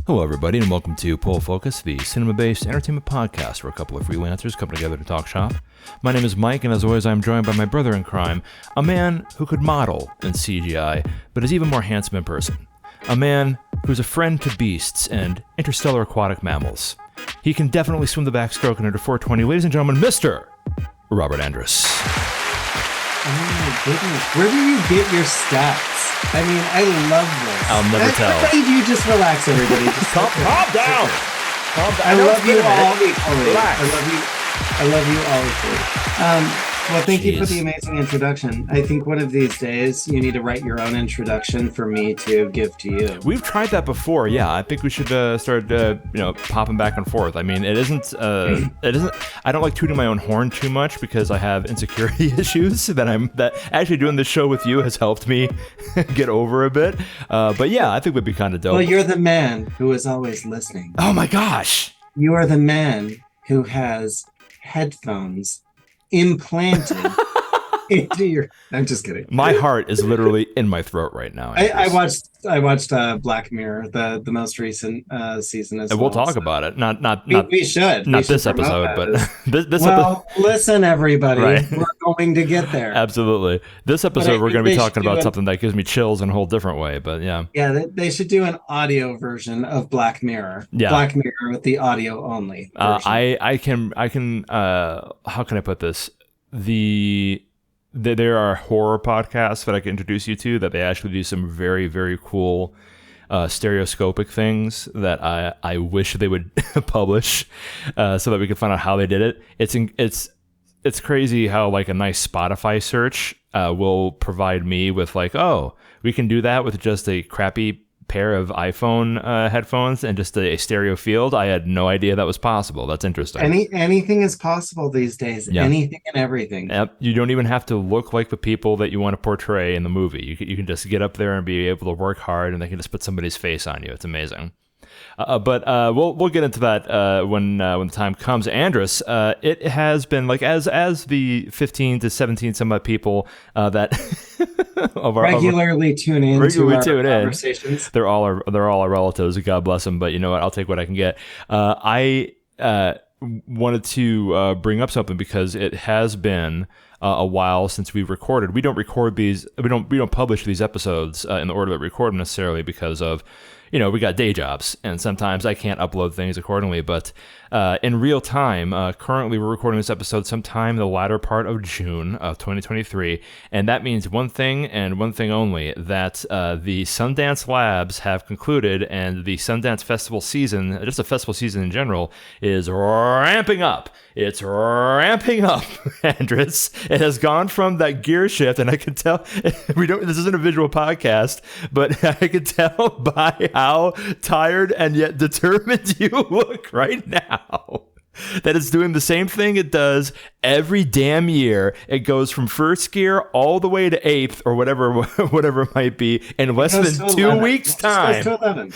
Hello, everybody, and welcome to Pull Focus, the cinema-based entertainment podcast where a couple of freelancers come together to talk shop. My name is Mike, and as always, I'm joined by my brother in crime, a man who could model in CGI, but is even more handsome in person. A man who's a friend to beasts and interstellar aquatic mammals. He can definitely swim the backstroke in under 420. Ladies and gentlemen, Mr. Robert Andrus. Oh my goodness, where do you get your stats? I mean, I love this. I'll never tell. You just relax, everybody. Just calm down. Calm down. I love you all equally. Relax. I love you all equally. Well, thank you for the amazing introduction. I think one of these days you need to write your own introduction for me to give to you. We've tried that before. Yeah, I think we should start, popping back and forth. I mean, it isn't. I don't like tooting my own horn too much because I have insecurity issues that actually doing this show with you has helped me get over a bit. But yeah, I think it would be kind of dope. Well, you're the man who is always listening. Oh my gosh! You are the man who has headphones implanted into your... I'm just kidding. My heart is literally in my throat right now. I watched Black Mirror, the most recent season as well. And we'll talk about it. We should. Not this episode, but this episode. Listen, everybody, right. We're going to get there. Absolutely. This episode, we're going to be talking about something that gives me chills in a whole different way. But yeah. Yeah, they should do an audio version of Black Mirror. Yeah. Black Mirror with the audio only. I can. How can I put this? There are horror podcasts that I can introduce you to that they actually do some very, very cool stereoscopic things that I wish they would publish so that we could find out how they did it. It's crazy how like a nice Spotify search will provide me with like, oh, we can do that with just a crappy pair of iPhone headphones and just a stereo field. I had no idea that was possible. That's interesting. Anything is possible these days. Yeah. Anything and everything. Yep. You don't even have to look like the people that you want to portray in the movie. You can just get up there and be able to work hard, and they can just put somebody's face on you. It's amazing. But we'll get into that when the time comes. Andrus, it has been like as the 15 to 17 some odd people that regularly tune in to our conversations. They're all our relatives. God bless them. But you know what? I'll take what I can get. I wanted to bring up something because it has been a while since we've recorded. We don't record these. We don't publish these episodes in the order that we record them necessarily because of, we got day jobs, and sometimes I can't upload things accordingly. But in real time, currently we're recording this episode sometime in the latter part of June of 2023, and that means one thing and one thing only, that the Sundance Labs have concluded, and the Sundance Festival season, just the festival season in general, is ramping up. It's ramping up, Andrus. It has gone from that gear shift, and I can tell, this isn't a visual podcast, but I can tell by how tired and yet determined you look right now that it's doing the same thing it does every damn year. It goes from first gear all the way to eighth or whatever it might be in less than 2 weeks' time. To 11.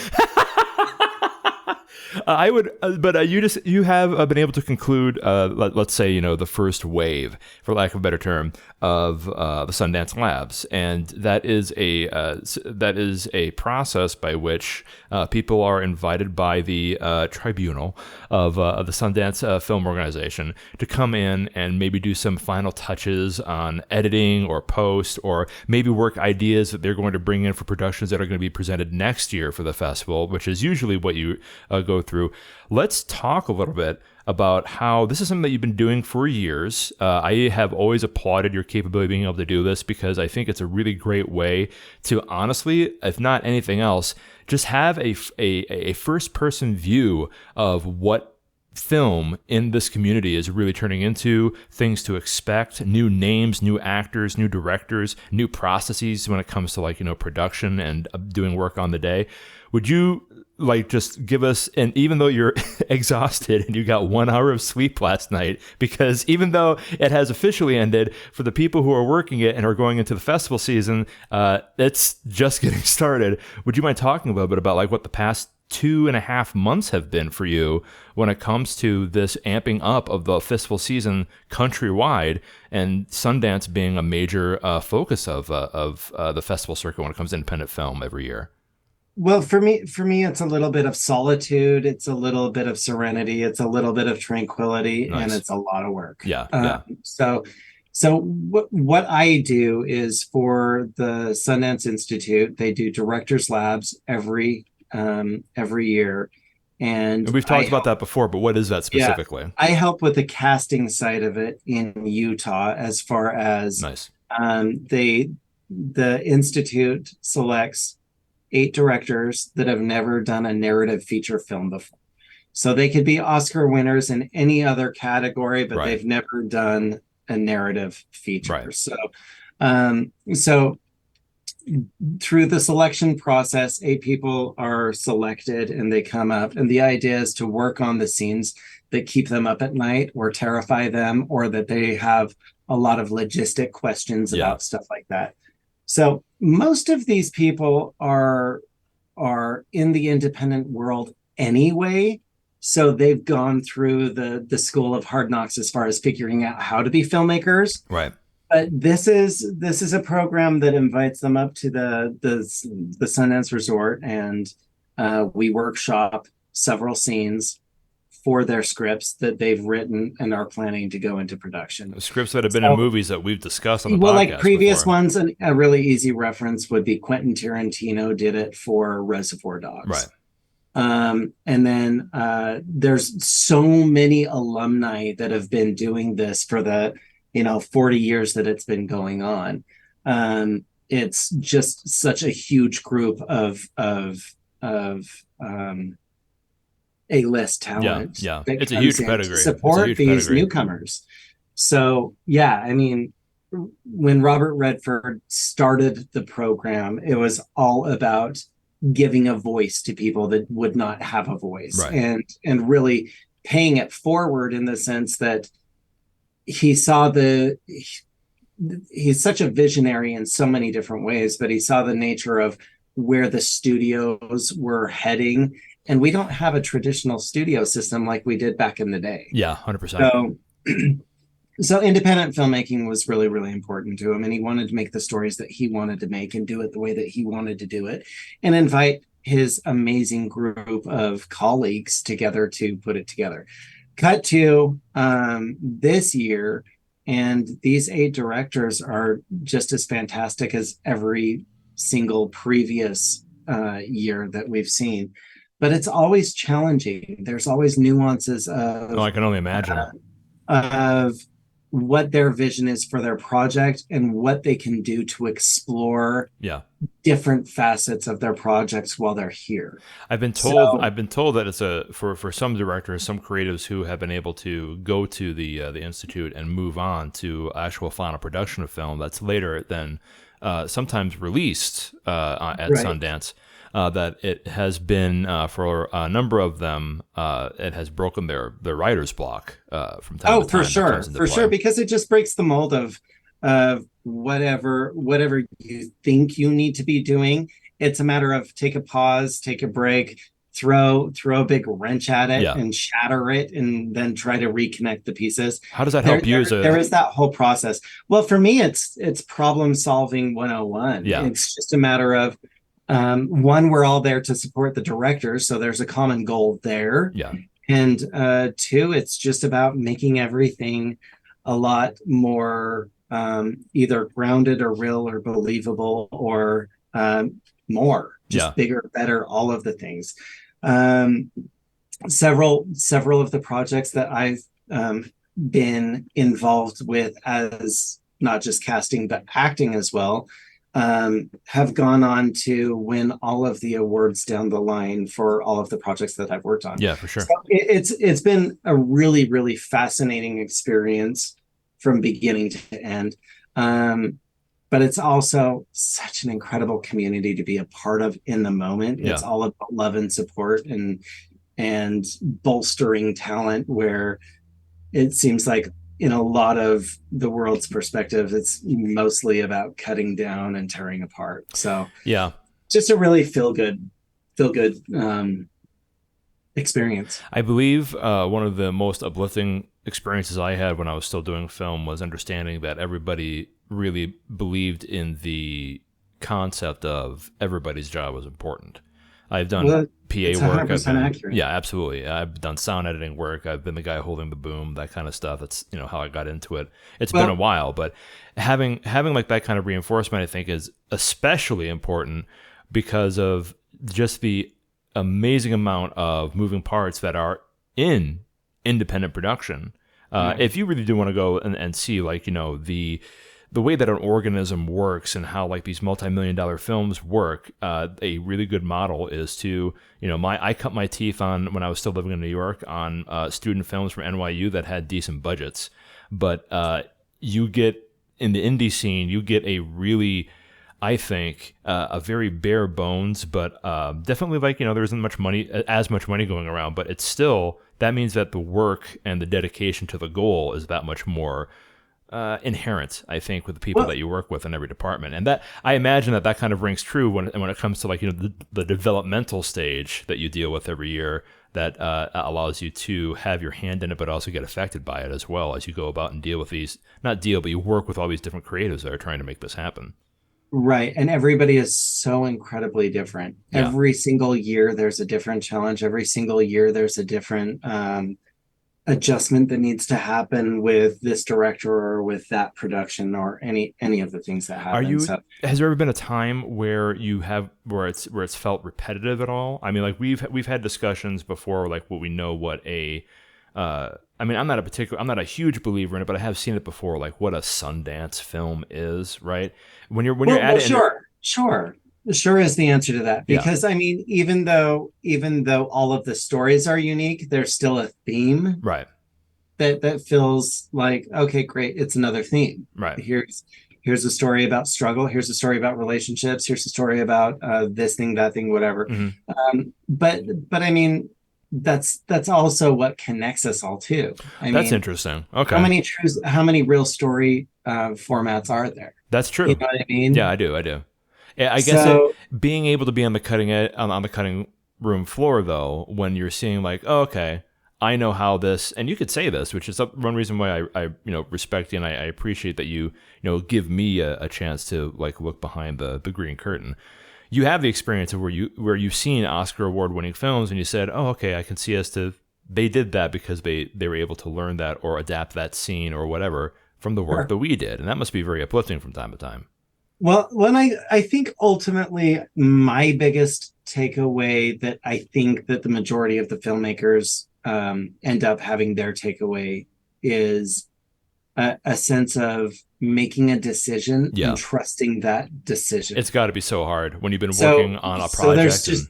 I would, but you have been able to conclude, let's say, the first wave, for lack of a better term, of the Sundance Labs, and that is a process by which people are invited by the tribunal of the Sundance Film Organization to come in and maybe do some final touches on editing or post, or maybe work ideas that they're going to bring in for productions that are going to be presented next year for the festival, which is usually what you go through. Let's talk a little bit about how this is something that you've been doing for years. I have always applauded your capability of being able to do this because I think it's a really great way to, honestly, if not anything else, just have a first-person view of what film in this community is really turning into, things to expect, new names, new actors, new directors, new processes when it comes to production and doing work on the day. Would you just give us, and even though you're exhausted and you got 1 hour of sleep last night, because even though it has officially ended, for the people who are working it and are going into the festival season, it's just getting started. Would you mind talking a little bit about what the past 2.5 months have been for you when it comes to this amping up of the festival season countrywide, and Sundance being a major focus of the festival circuit when it comes to independent film every year? Well, for me, it's a little bit of solitude, it's a little bit of serenity, it's a little bit of tranquility, and Nice. it's a lot of work. Yeah, Um, yeah. so, what I do is for the Sundance Institute, they do directors labs every year, and And we've talked about that before, but what is that yeah, specifically? I help with the casting side of it in Utah as far as Nice. the institute selects 8 directors that have never done a narrative feature film before. So they could be Oscar winners in any other category, but Right. they've never done a narrative Right. feature. So through the selection process, 8 people are selected and they come up. And the idea is to work on the scenes that keep them up at night or terrify them, or that they have a lot of logistic questions Yeah. about stuff like that. So most of these people are in the independent world anyway. So they've gone through the school of hard knocks as far as figuring out how to be filmmakers. Right. But this is a program that invites them up to the Sundance Resort, and we workshop several scenes for their scripts that they've written and are planning to go into production. Scripts that have been in So, movies that we've discussed on the well, like podcast previous before. ones, and a really easy reference would be Quentin Tarantino did it for Reservoir Right. Dogs. And then there's so many alumni that have been doing this for the 40 years that it's been going on. It's just such a huge group of A-list Yeah. talent Yeah. that It's a comes huge in to pedigree. It's a support huge these pedigree. newcomers. So yeah, I mean, when Robert Redford started the program, it was all about giving a voice to people that would not have a voice, Right. and really paying it forward in the sense that he saw the he's such a visionary in so many different ways, but he saw the nature of where the studios were heading, and we don't have a traditional studio system like we did back in the day. Yeah. 100%. So so independent filmmaking was really, really important to him, and he wanted to make the stories that he wanted to make and do it the way that he wanted to do it, and invite his amazing group of colleagues together to put it together. Cut to this year, and these 8 directors are just as fantastic as every single previous year that we've seen, but it's always challenging. There's always nuances Oh, I can only imagine. of what their vision is for their project and what they can do to explore Yeah. different facets of their projects while they're here. I've been told. So, I've been told that it's a for some directors, some creatives who have been able to go to the institute and move on to actual final production of film that's later than sometimes released at right. Sundance. That it has been for a number of them, it has broken their writer's block from time Oh, to time. for That sure. comes into For sure. play. Because it just breaks the mold of whatever you think you need to be doing. It's a matter of take a pause, take a break, throw a big wrench at it Yeah. and shatter it, and then try to reconnect the pieces. How does that There, help you there, as there a? is that whole process. Well, for me, it's problem solving 101. Yeah. It's just a matter of one, we're all there to support the director, so there's a common goal there. Yeah. And two, it's just about making everything a lot more either grounded or real or believable, or more, Yeah. just bigger, better, all of the things. Um, several of the projects that I've been involved with, as not just casting but acting as well, have gone on to win all of the awards down the line for all of the projects that I've worked on. Yeah. For So sure. it's been a really, really fascinating experience from beginning to end. But it's also such an incredible community to be a part of in the moment. Yeah. It's all about love and support, and bolstering talent, where it seems like in a lot of the world's perspective, it's mostly about cutting down and tearing apart. So Yeah. just a really feel good experience. I believe one of the most uplifting experiences I had when I was still doing film was understanding that everybody really believed in the concept of everybody's job was important. I've done Well, PA it's work. I've 100% been, accurate. yeah, absolutely. I've done sound editing work. I've been the guy holding the boom, that kind of stuff. That's, how I got into it. It's been a Well, while, but having like that kind of reinforcement, I think, is especially important because of just the amazing amount of moving parts that are in independent production. right. If you really do want to go and see, like, the way that an organism works and how like these multi-million-dollar films work, a really good model is to, I cut my teeth on, when I was still living in New York, on student films from NYU that had decent budgets. But you get, in the indie scene, you get a really, I think, a very bare bones, but definitely, like, there isn't as much money going around, but it's still, that means that the work and the dedication to the goal is that much more inherent, I think, with the people Well, that you work with in every department. And that, I imagine, that kind of rings true when it comes to, like, the developmental stage that you deal with every year, that allows you to have your hand in it, but also get affected by it as well as you go about and deal with these, not deal, but you work with all these different creatives that are trying to make this happen. right. And everybody is so incredibly different. Yeah. Every single year, there's a different challenge. Every single year, there's a different adjustment that needs to happen with this director or with that production or any of the things that Are happen. you? So, Has there ever been a time where it's felt repetitive at all? I mean, like, we've had discussions before, like, what a I mean, I'm not a huge believer in it, but I have seen it before, like what a Sundance film is, right? When you're at well, it, and sure is the answer to that. yeah, Because I mean, even though all of the stories are unique, there's still a theme right, that feels like, okay, great, it's another theme. right. Here's a story about struggle. Here's a story about relationships. Here's a story about this thing, that thing, whatever. Hmm. But I mean, that's also what connects us all too. I That's mean, interesting. Okay, how many real story formats are there? that's You true. know what I Yeah, mean? I do. I do. Yeah, I guess So being able to be on the cutting edge, on the cutting room floor, though, when you're seeing, like, oh, okay, I know how this, and you could say this, which is one reason why I respect you, and I appreciate that give me a chance to, like, look behind the green curtain. You have the experience of where you've seen Oscar award winning films, and you said, oh, okay, I can see as to they did that because they were able to learn that or adapt that scene or whatever from the work sure. that we did, and that must be very uplifting from time to time. Well, when I think ultimately my biggest takeaway that I think that the majority of the filmmakers end up having their takeaway is a sense of making a decision and Yeah. trusting that It's decision. got to be so hard when you've been So working on a so there's project and just,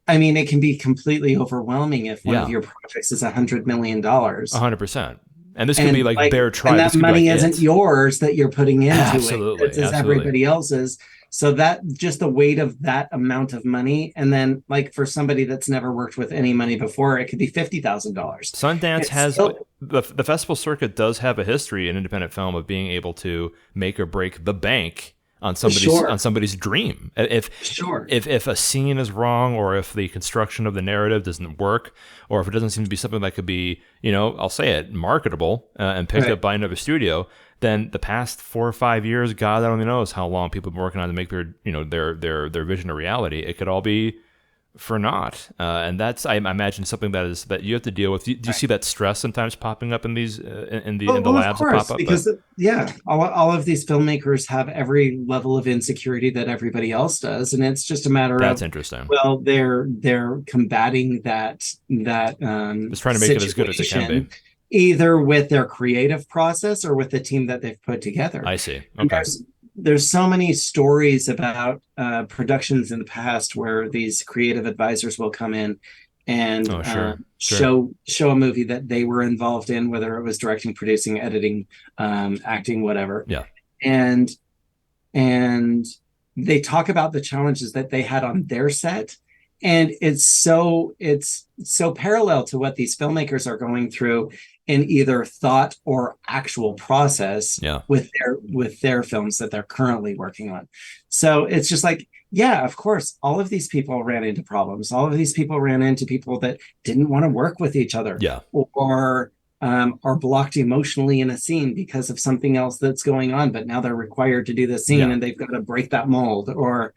I mean, it can be completely overwhelming if one of yeah, your projects is $100 million, 100%. And this could be and like like, Bear and Tribe. that This could be like money isn't it. yours that you're putting into it. Absolutely, It's absolutely. everybody else's. So that just the weight of that amount of money, and then like for somebody that's never worked with any money before, it could be $50,000. Sundance It's has still the festival circuit does have a history in independent film of being able to make or break the bank on sure, somebody's dream. sure, If a scene is wrong, or if the construction of the narrative doesn't work, or if it doesn't seem to be something that could be, I'll say it, marketable and picked right. up by another studio, then the past 4 or 5 years, God only knows how long people have been working on to make their vision a reality. It could all be for naught, and that's, I imagine, something that you have to deal with. Do you Right. see that stress sometimes popping up in these Well, in the well, of labs that pop course, up? But because yeah, all of these filmmakers have every level of insecurity that everybody else does, and it's just a matter that's of, interesting. well, they're combating that Just trying to make it as good as it can be. situation either with their creative process or with the team that they've put together. I see. And Okay. there's so many stories about productions in the past where these creative advisors will come in and Oh, sure, sure. show a movie that they were involved in, whether it was directing, producing, editing, acting, whatever, Yeah. and and they talk about the challenges that they had on their set, and it's so parallel to what these filmmakers are going through in either thought or actual process Yeah. with their films that they're currently working on. So it's just like, yeah, of course, all of these people ran into problems. All of these people ran into people that didn't want to work with each other, Yeah. or are blocked emotionally in a scene because of something else that's going on, but now they're required to do the scene Yeah. and they've got to break that mold, or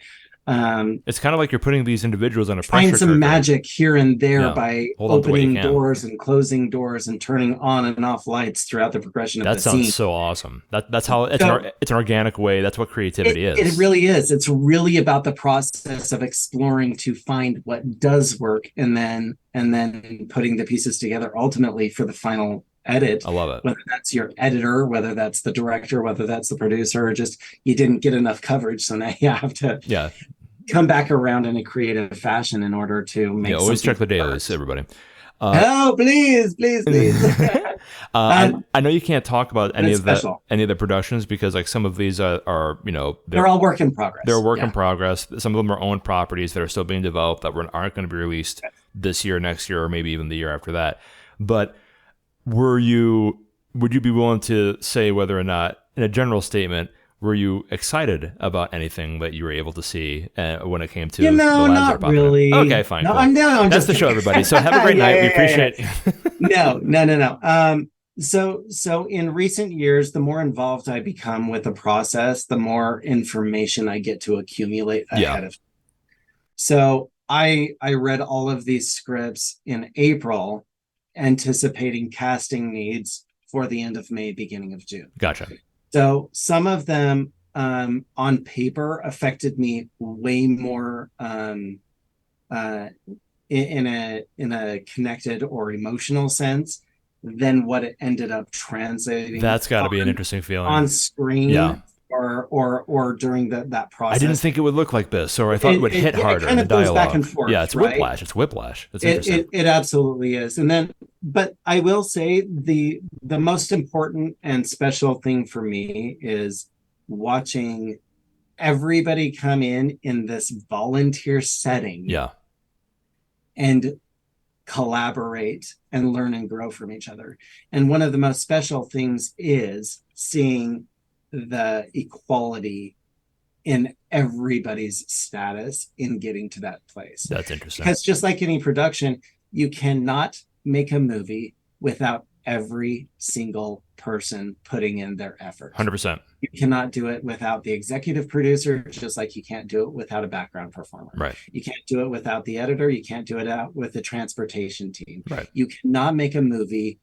It's kind of like you're putting these individuals on a find pressure some cooker. magic here and there Yeah. by Hold on to what you opening can. doors and closing doors and turning on and off lights throughout the progression of That the sounds scene. so awesome. That's how So it's an organic way. That's what creativity it is. really is. It's really about the process of exploring to find what does work, and then putting the pieces together ultimately for the final edit. I love it. Whether that's your editor, whether that's the director, whether that's the producer, or just you didn't get enough coverage, so now you have to Yeah. come back around in a creative fashion in order to make Yeah. Always check the something dailies, work. everybody. Oh, please, please, please. I know you can't talk about any It's of the special. productions because like some of these are They're all work in progress. they're a work in Yeah. progress. Some of them are own properties that are still being developed that aren't going to be released this year, next year, or maybe even the year after that. But would you be willing to say whether or not, in a general statement, were you excited about anything that you were able to see when it came to the labs that are Not popping up? really. Okay, fine. No, Cool. I'm That's just the show, kidding. everybody. So have a great night. We appreciate No. So in recent years, the more involved I become with the process, the more information I get to accumulate ahead of. So I read all of these scripts in April, anticipating casting needs for the end of May, beginning of June. Gotcha. So some of them on paper affected me way more in a connected or emotional sense than what it ended up translating. That's got to be an interesting feeling on screen. Yeah. Or during that process. I didn't think it would look like this, or I thought it would hit harder in the dialogue. Back and forth, yeah, it's right? whiplash. It's whiplash. It's interesting. It absolutely is. And then, but I will say the most important and special thing for me is watching everybody come in this volunteer setting. Yeah. And collaborate and learn and grow from each other. And one of the most special things is seeing the equality in everybody's status in getting to that place. That's interesting. Because just like any production, you cannot make a movie without every single person putting in their effort. 100%. You cannot do it without the executive producer, just like you can't do it without a background performer. Right. You can't do it without the editor. You can't do it out with the transportation team. Right. You cannot make a movie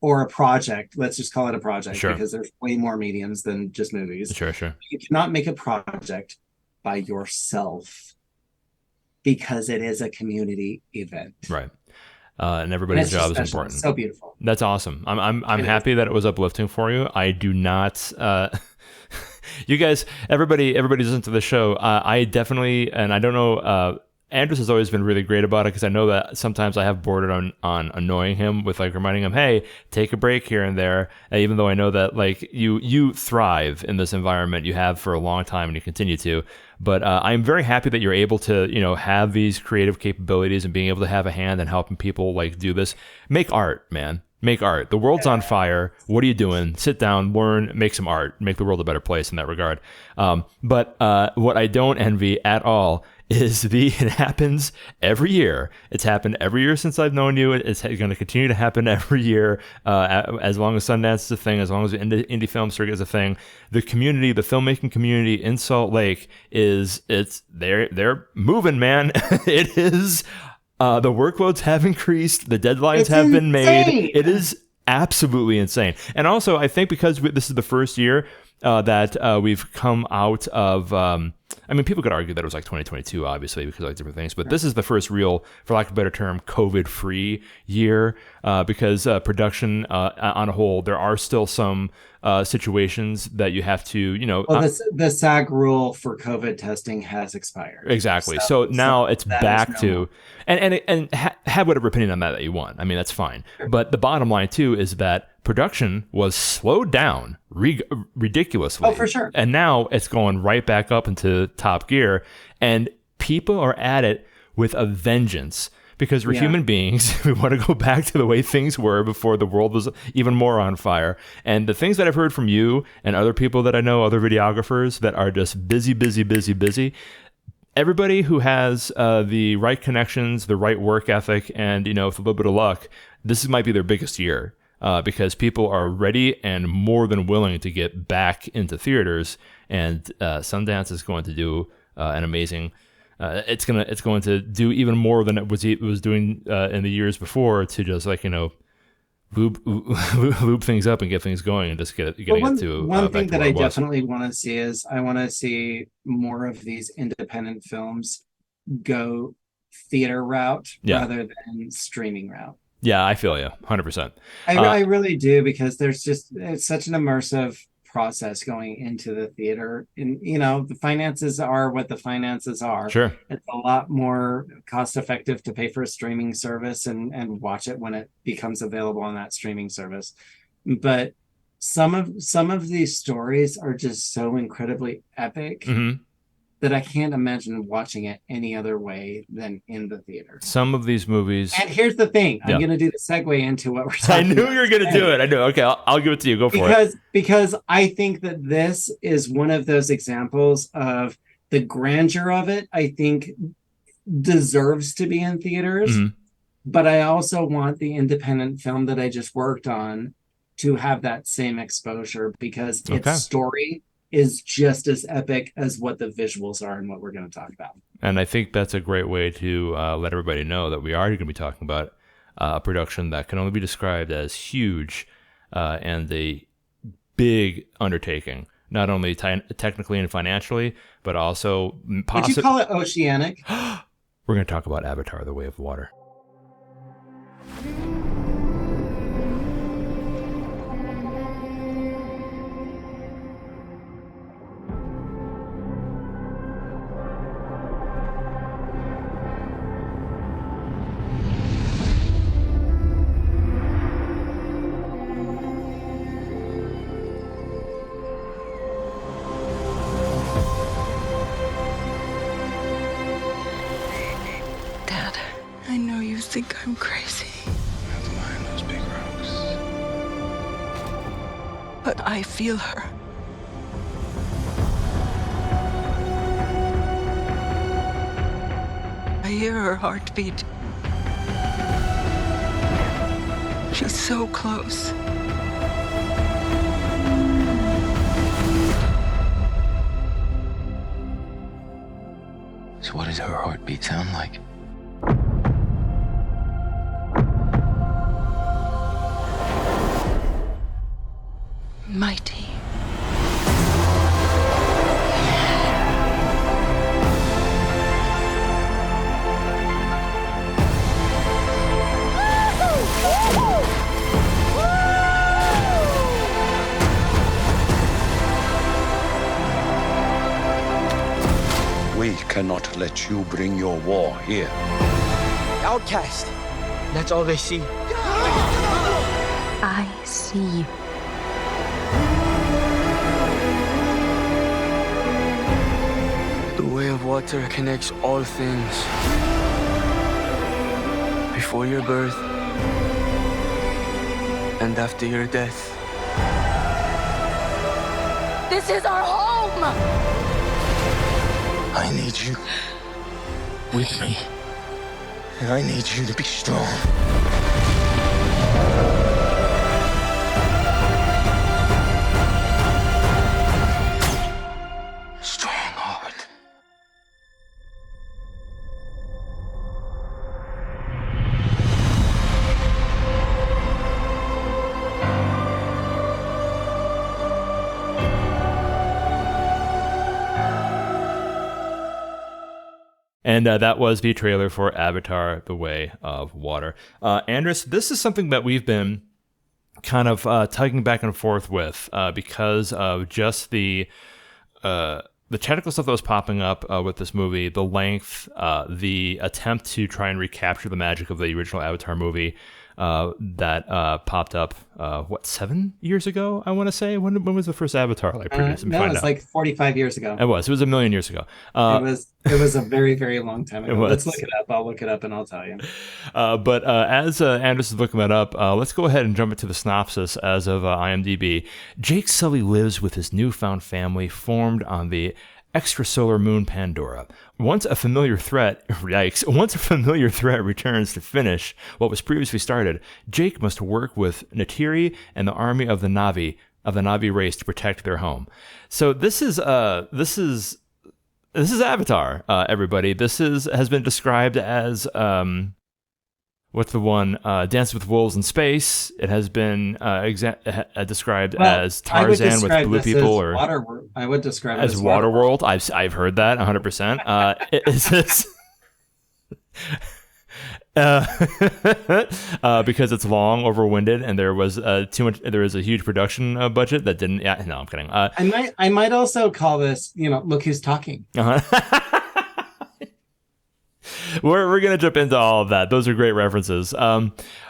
or a project, let's just call it a project, sure. because there's way more mediums than just movies. Sure. You cannot make a project by yourself because it is a community event. Right. And everybody's job is important. It's so beautiful. That's awesome. I'm happy that it was uplifting for you. I do not. You guys, everybody listen to the show. I definitely, and I don't know. Andrus has always been really great about it because I know that sometimes I have bordered on annoying him with like reminding him, hey, take a break here and there. Even though I know that like you thrive in this environment, you have for a long time and you continue to. But I'm very happy that you're able to have these creative capabilities and being able to have a hand in helping people like do this. Make art, man. Make art. The world's on fire. What are you doing? Sit down, learn, make some art, make the world a better place in that regard. But what I don't envy at all is it happens every year. It's happened every year since I've known you. It's going to continue to happen every year as long as Sundance is a thing, as long as the indie film circuit is a thing. The community, the filmmaking community in Salt Lake they're moving, man. It is. The workloads have increased. The deadlines have been made. It is absolutely insane. And also, I think because this is the first year that we've come out of, I mean, people could argue that it was like 2022, obviously, because of like different things. But this is the first real, for lack of a better term, COVID-free year because production on a whole, there are still some situations that you have to, the SAG rule for COVID testing has expired. Exactly. So now it's back to, and have whatever opinion on that you want. I mean, that's fine. Sure. But the bottom line too is that production was slowed down ridiculously. Oh, for sure. And now it's going right back up into top gear, and people are at it with a vengeance. Because we're human beings, we want to go back to the way things were before the world was even more on fire. And the things that I've heard from you and other people that I know, other videographers that are just busy, everybody who has the right connections, the right work ethic, and, with a little bit of luck, this might be their biggest year because people are ready and more than willing to get back into theaters. And Sundance is going to do an amazing. It's going to do even more than it was doing in the years before to just like loop things up and get things going and just one thing that I definitely want to see is I want to see more of these independent films go theater route rather than streaming route. Yeah, I feel you 100%. I really do, because it's such an immersive process going into the theater, and the finances are what the finances are. Sure, it's a lot more cost effective to pay for a streaming service and watch it when it becomes available on that streaming service. But some of these stories are just so incredibly epic that I can't imagine watching it any other way than in the theater. Some of these movies. And here's the thing. I'm going to do the segue into what we're talking about. I knew you were going to do it. I knew. Okay, I'll give it to you. Go for it. Because I think that this is one of those examples of the grandeur of it, I think, deserves to be in theaters. But I also want the independent film that I just worked on to have that same exposure, because its story is just as epic as what the visuals are and what we're going to talk about. And I think that's a great way to let everybody know that we are going to be talking about a production that can only be described as huge and a big undertaking, not only technically and financially, but also Would you call it oceanic? We're going to talk about Avatar: The Way of Water. Think I'm crazy. Not behind those big rocks. But I feel her. I hear her heartbeat. She's so close. So what does her heartbeat sound like? Mighty. We cannot let you bring your war here. Outcast. That's all they see. I see you. The way of water connects all things. Before your birth and after your death. This is our home! I need you with me. And I need you to be strong. And that was the trailer for Avatar: The Way of Water. Andrus, this is something that we've been kind of tugging back and forth with because of just the technical stuff that was popping up with this movie, the length, the attempt to try and recapture the magic of the original Avatar movie that popped up, 7 years ago, I want to say? When was the first Avatar produced? No, it was like 45 years ago. It was a million years ago. It was a very, very long time ago. Let's look it up. I'll look it up and I'll tell you. But as Andrus is looking that up, let's go ahead and jump into the synopsis as of IMDb. Jake Sully lives with his newfound family formed on the extrasolar moon Pandora. Once a familiar threat returns to finish what was previously started, Jake must work with Neytiri and the army of the Na'vi race to protect their home. So this is This is Avatar, everybody. Has been described as what's the one? Dance with Wolves in Space. It has been described as Tarzan with blue people, or I would describe it as Waterworld. I've heard that 100%. Is this? Because it's long, overwinded, and there was too much. There was a huge production budget that didn't. Yeah, no, I'm kidding. I might also call this, look who's talking. We're gonna jump into all of that. Those are great references.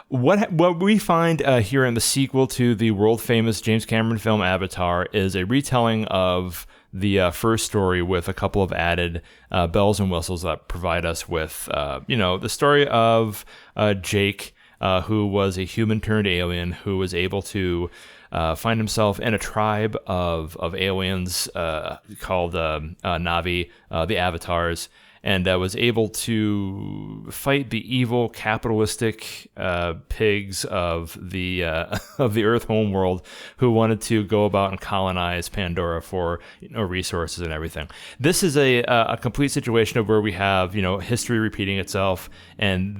What we find here in the sequel to the world famous James Cameron film Avatar is a retelling of the first story with a couple of added bells and whistles that provide us with, the story of Jake, who was a human turned alien who was able to find himself in a tribe of aliens called Navi, the Avatars, and was able to fight the evil capitalistic pigs of the Earth homeworld who wanted to go about and colonize Pandora for resources and everything. This is a complete situation of where we have history repeating itself, and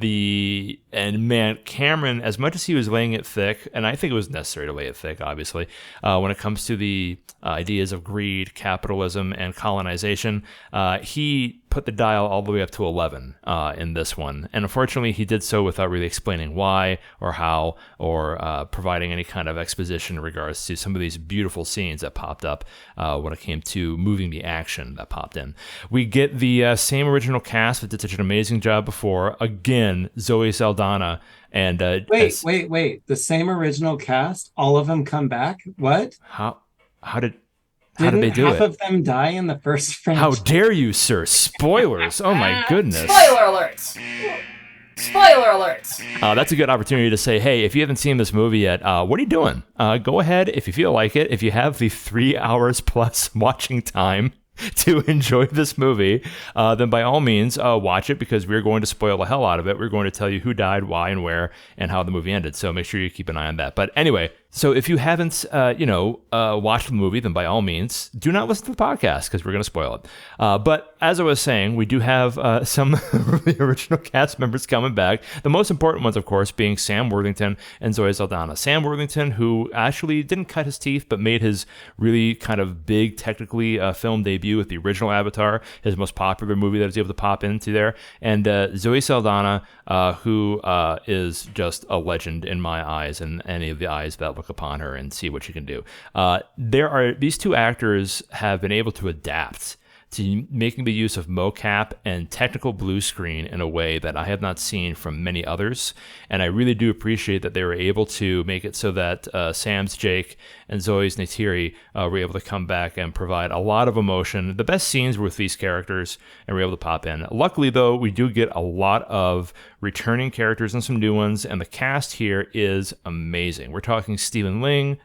man, Cameron, as much as he was laying it thick, and I think it was necessary to lay it thick, obviously, when it comes to the ideas of greed, capitalism, and colonization, he put the dial all the way up to 11 in this one. And unfortunately, he did so without really explaining why or how or providing any kind of exposition in regards to some of these beautiful scenes that popped up when it came to moving the action that popped in. We get the same original cast that did such an amazing job before. Again, Zoe Saldana. And wait. The same original cast? All of them come back? What? How did they do it? Half of them die in the first franchise? How dare you, sir? Spoilers. Oh my goodness. Spoiler alerts. Spoiler alerts. That's a good opportunity to say, hey, if you haven't seen this movie yet, what are you doing? Go ahead if you feel like it. If you have the 3 hours plus watching time to enjoy this movie, then by all means, watch it, because we're going to spoil the hell out of it. We're going to tell you who died, why, and where, and how the movie ended. So make sure you keep an eye on that. But anyway, so if you haven't, watched the movie, then by all means, do not listen to the podcast, because we're going to spoil it. But as I was saying, we do have some of the original cast members coming back. The most important ones, of course, being Sam Worthington and Zoe Saldana. Sam Worthington, who actually didn't cut his teeth, but made his really kind of big, technically film debut with the original Avatar, his most popular movie that he was able to pop into there. And Zoe Saldana, who is just a legend in my eyes and any of the eyes that look upon her and see what she can do. These two actors have been able to adapt to making the use of mocap and technical blue screen in a way that I have not seen from many others. And I really do appreciate that they were able to make it so that Sam's Jake and Zoe's Neytiri were able to come back and provide a lot of emotion. The best scenes were with these characters, and we're able to pop in. Luckily, though, we do get a lot of returning characters and some new ones, and the cast here is amazing. We're talking Stephen Lang,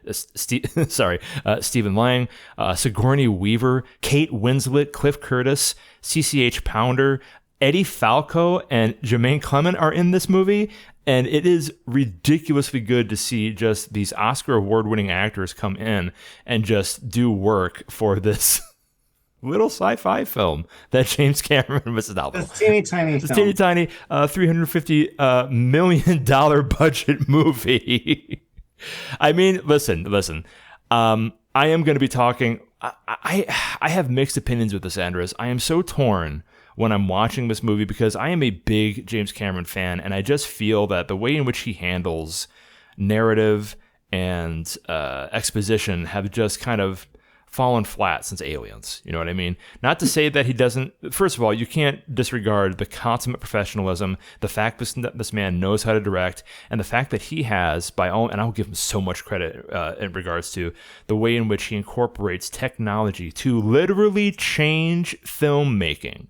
Sigourney Weaver, Kate Winslet, Cliff Curtis, CCH Pounder, Eddie Falco, and Jermaine Clement are in this movie. And it is ridiculously good to see just these Oscar award-winning actors come in and just do work for this little sci-fi film that James Cameron was out. This teeny tiny $350 million budget movie. I mean, listen. I am going to be talking. I have mixed opinions with this, Andrus. I am so torn when I'm watching this movie, because I am a big James Cameron fan, and I just feel that the way in which he handles narrative and exposition have just kind of fallen flat since Aliens. You know what I mean? Not to say that he doesn't. First of all, you can't disregard the consummate professionalism, the fact that this man knows how to direct, and the fact that he has, and I'll give him so much credit in regards to the way in which he incorporates technology to literally change filmmaking.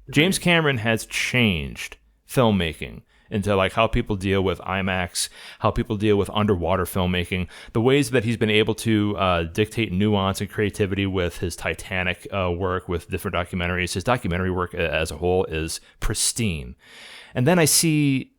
James Cameron has changed filmmaking into like how people deal with IMAX, how people deal with underwater filmmaking, the ways that he's been able to dictate nuance and creativity with his Titanic work, with different documentaries. His documentary work as a whole is pristine. And then I see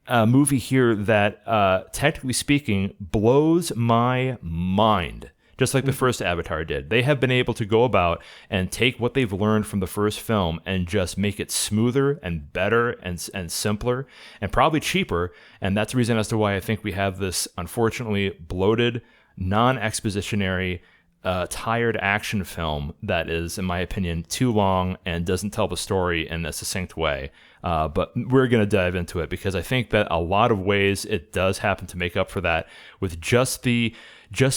a movie here that, technically speaking, blows my mind. just like the first Avatar did. They have been able to go about and take what they've learned from the first film and just make it smoother and better and simpler and probably cheaper. And that's the reason as to why I think we have this unfortunately bloated, non-expositionary, tired action film that is, in my opinion, too long and doesn't tell the story in a succinct way. But we're going to dive into it because I think that a lot of ways it does happen to make up for that with just the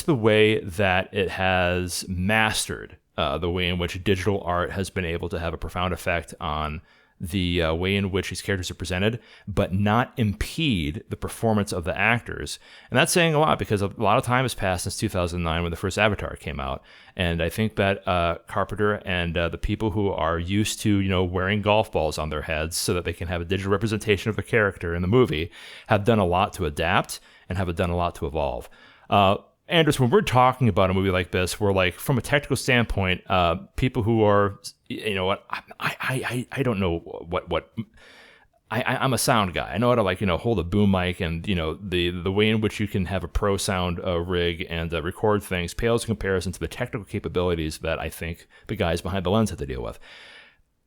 way that it has mastered the way in which digital art has been able to have a profound effect on the way in which these characters are presented, but not impede the performance of the actors. And that's saying a lot because a lot of time has passed since 2009 when the first Avatar came out. And I think that Carpenter and the people who are used to, wearing golf balls on their heads so that they can have a digital representation of the character in the movie have done a lot to adapt and have done a lot to evolve. Andrus, when we're talking about a movie like this, we're like, from a technical standpoint, people who are, I don't know what I'm a sound guy. I know how to hold a boom mic and, the way in which you can have a pro sound rig and record things pales in comparison to the technical capabilities that I think the guys behind the lens have to deal with.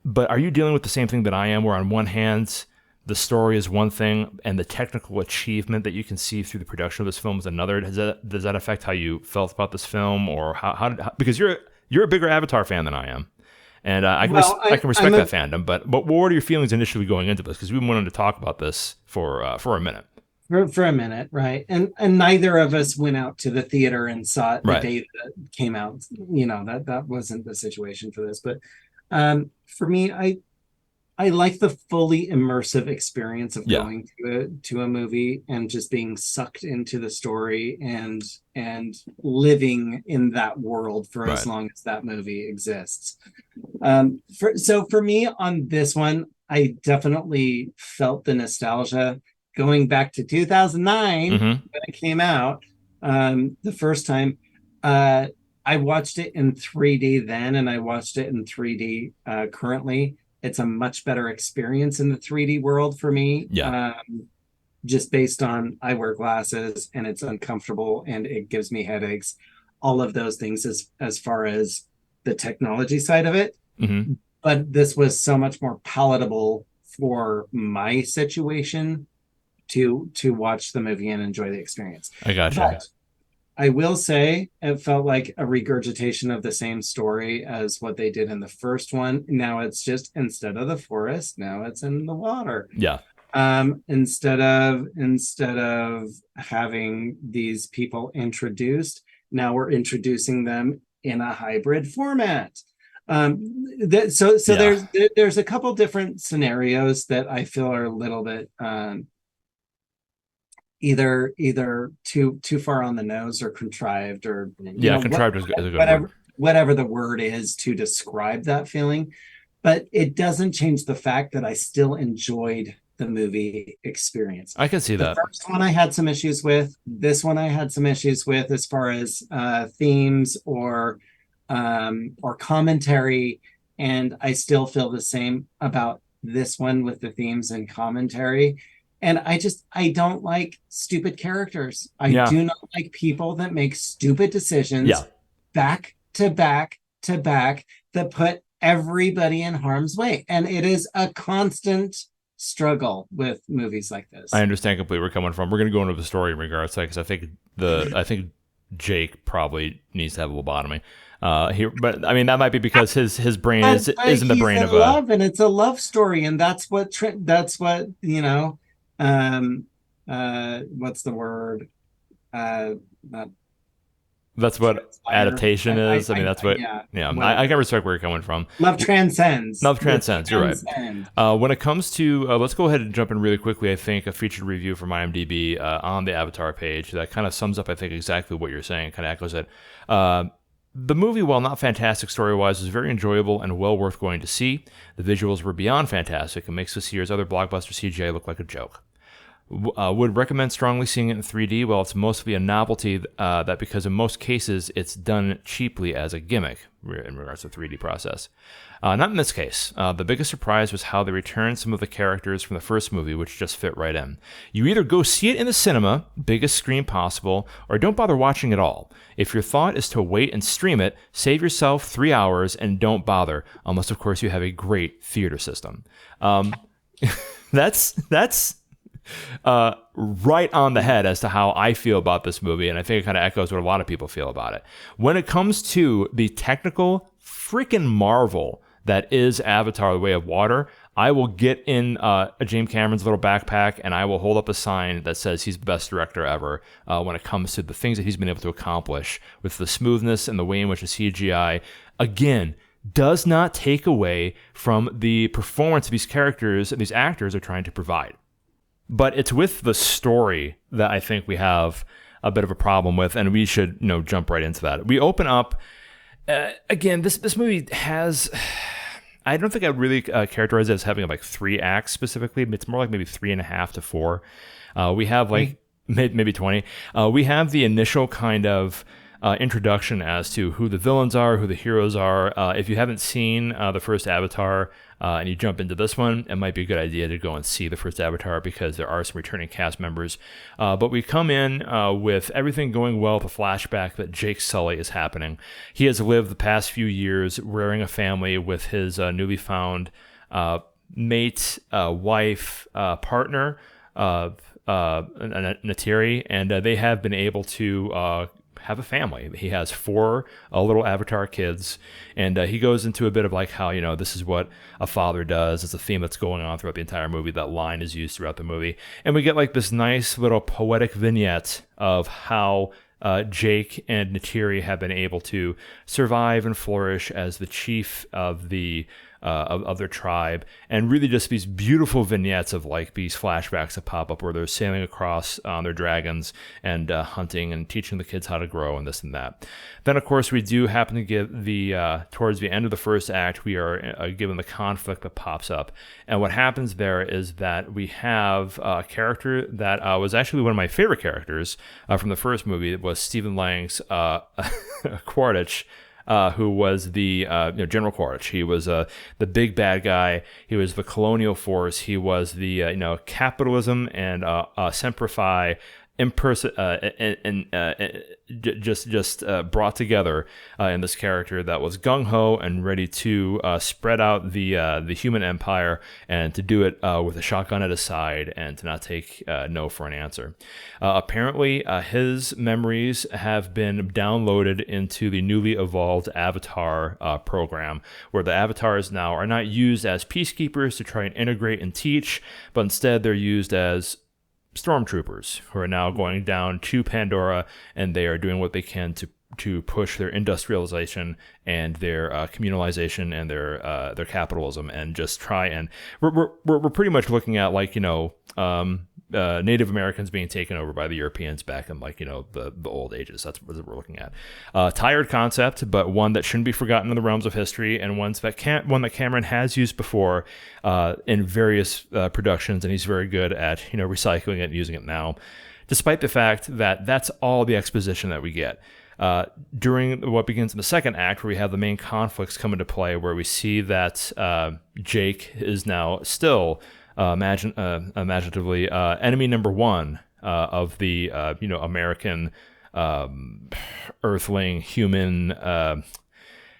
But are you dealing with the same thing that I am, where on one hand, the story is one thing, and the technical achievement that you can see through the production of this film is another? Does that affect how you felt about this film, or because you're a bigger Avatar fan than I am, and I can respect that fandom. But what were your feelings initially going into this? Because we wanted to talk about this for a minute. For a minute, right? And neither of us went out to the theater and saw it the day that it came out. That wasn't the situation for this. But for me, I like the fully immersive experience of going to a movie and just being sucked into the story and living in that world for as long as that movie exists. So for me on this one, I definitely felt the nostalgia going back to 2009 when it came out the first time. I watched it in 3D then, and I watched it in 3D currently. It's a much better experience in the 3D world for me. Just based on, I wear glasses and it's uncomfortable and it gives me headaches. All of those things as far as the technology side of it. But this was so much more palatable for my situation to watch the movie and enjoy the experience. I gotcha. But I will say it felt like a regurgitation of the same story as what they did in the first one. Now it's just, instead of the forest, now it's in the water. Instead of having these people introduced, now we're introducing them in a hybrid format. There's a couple different scenarios that I feel are a little bit either too far on the nose or contrived, or contrived is a good word. Whatever the word is to describe that feeling. But it doesn't change the fact that I still enjoyed the movie experience. I can see that. The first one I had some issues with. This one I had some issues with as far as themes or commentary, and I still feel the same about this one with the themes and commentary. And I don't like stupid characters. I do not like people that make stupid decisions back to back to back that put everybody in harm's way. And it is a constant struggle with movies like this. I understand completely where you're coming from. We're going to go into the story in regards to that, because I think Jake probably needs to have a lobotomy here. But I mean, that might be because his brain isn't the brain of love, and it's a love story, and that's what what's the word? That's what adaptation is. I can respect where you're coming from. Love transcends. You're right. When it comes to, let's go ahead and jump in really quickly. I think a featured review from IMDb on the Avatar page that kind of sums up, I think, exactly what you're saying. Kind of echoes it. The movie, while not fantastic story-wise, was very enjoyable and well worth going to see. The visuals were beyond fantastic and makes this year's other blockbuster CGI look like a joke. Would recommend strongly seeing it in 3D. Well, it's mostly a novelty that because in most cases it's done cheaply as a gimmick in regards to the 3D process. Not in this case. The biggest surprise was how they returned some of the characters from the first movie, which just fit right in. You either go see it in the cinema, biggest screen possible, or don't bother watching at all. If your thought is to wait and stream it, save yourself 3 hours and don't bother, unless of course you have a great theater system. That's right on the head as to how I feel about this movie, and I think it kind of echoes what a lot of people feel about it. When it comes to the technical freaking marvel that is Avatar: The Way of Water, I will get in James Cameron's little backpack and I will hold up a sign that says he's the best director ever when it comes to the things that he's been able to accomplish with the smoothness and the way in which the CGI, again, does not take away from the performance of these characters and these actors are trying to provide. But it's with the story that I think we have a bit of a problem with, and we should, jump right into that. We open up, again, this movie has, I don't think I'd really characterize it as having like 3 acts specifically. It's more like maybe 3.5 to 4. We have like maybe 20. We have the initial kind of introduction as to who the villains are, who the heroes are. If you haven't seen the first Avatar and you jump into this one, it might be a good idea to go and see the first Avatar because there are some returning cast members. But we come in with everything going well with a flashback that Jake Sully is happening. He has lived the past few years rearing a family with his newly found mate, wife, partner, Natiri, and they have been able to have a family. He has 4 little Avatar kids, and he goes into a bit of like how, this is what a father does. It's a theme that's going on throughout the entire movie. That line is used throughout the movie. And we get like this nice little poetic vignette of how Jake and Natiri have been able to survive and flourish as the chief of the of their tribe, and really just these beautiful vignettes of like these flashbacks that pop up where they're sailing across on their dragons and hunting and teaching the kids how to grow and this and that. Then of course we do happen to get the towards the end of the first act, we are given the conflict that pops up, and what happens there is that we have a character that was actually one of my favorite characters from the first movie. It was Stephen Lang's Quaritch, who was the General Quaritch. He was the big bad guy. He was the colonial force. He was the capitalism and semper fi just brought together in this character that was gung-ho and ready to spread out the human empire, and to do it with a shotgun at his side and to not take no for an answer. Apparently, his memories have been downloaded into the newly evolved Avatar program, where the Avatars now are not used as peacekeepers to try and integrate and teach, but instead they're used as stormtroopers who are now going down to Pandora, and they are doing what they can to push their industrialization and their communalization and their capitalism, and just try and we're pretty much looking at like Native Americans being taken over by the Europeans back in like the old ages. That's what we're looking at. Tired concept, but one that shouldn't be forgotten in the realms of history, and one that Cameron has used before in various productions, and he's very good at recycling it and using it now, despite the fact that that's all the exposition that we get. During what begins in the second act, where we have the main conflicts come into play, where we see that Jake is now still imaginatively enemy number 1 of the American earthling human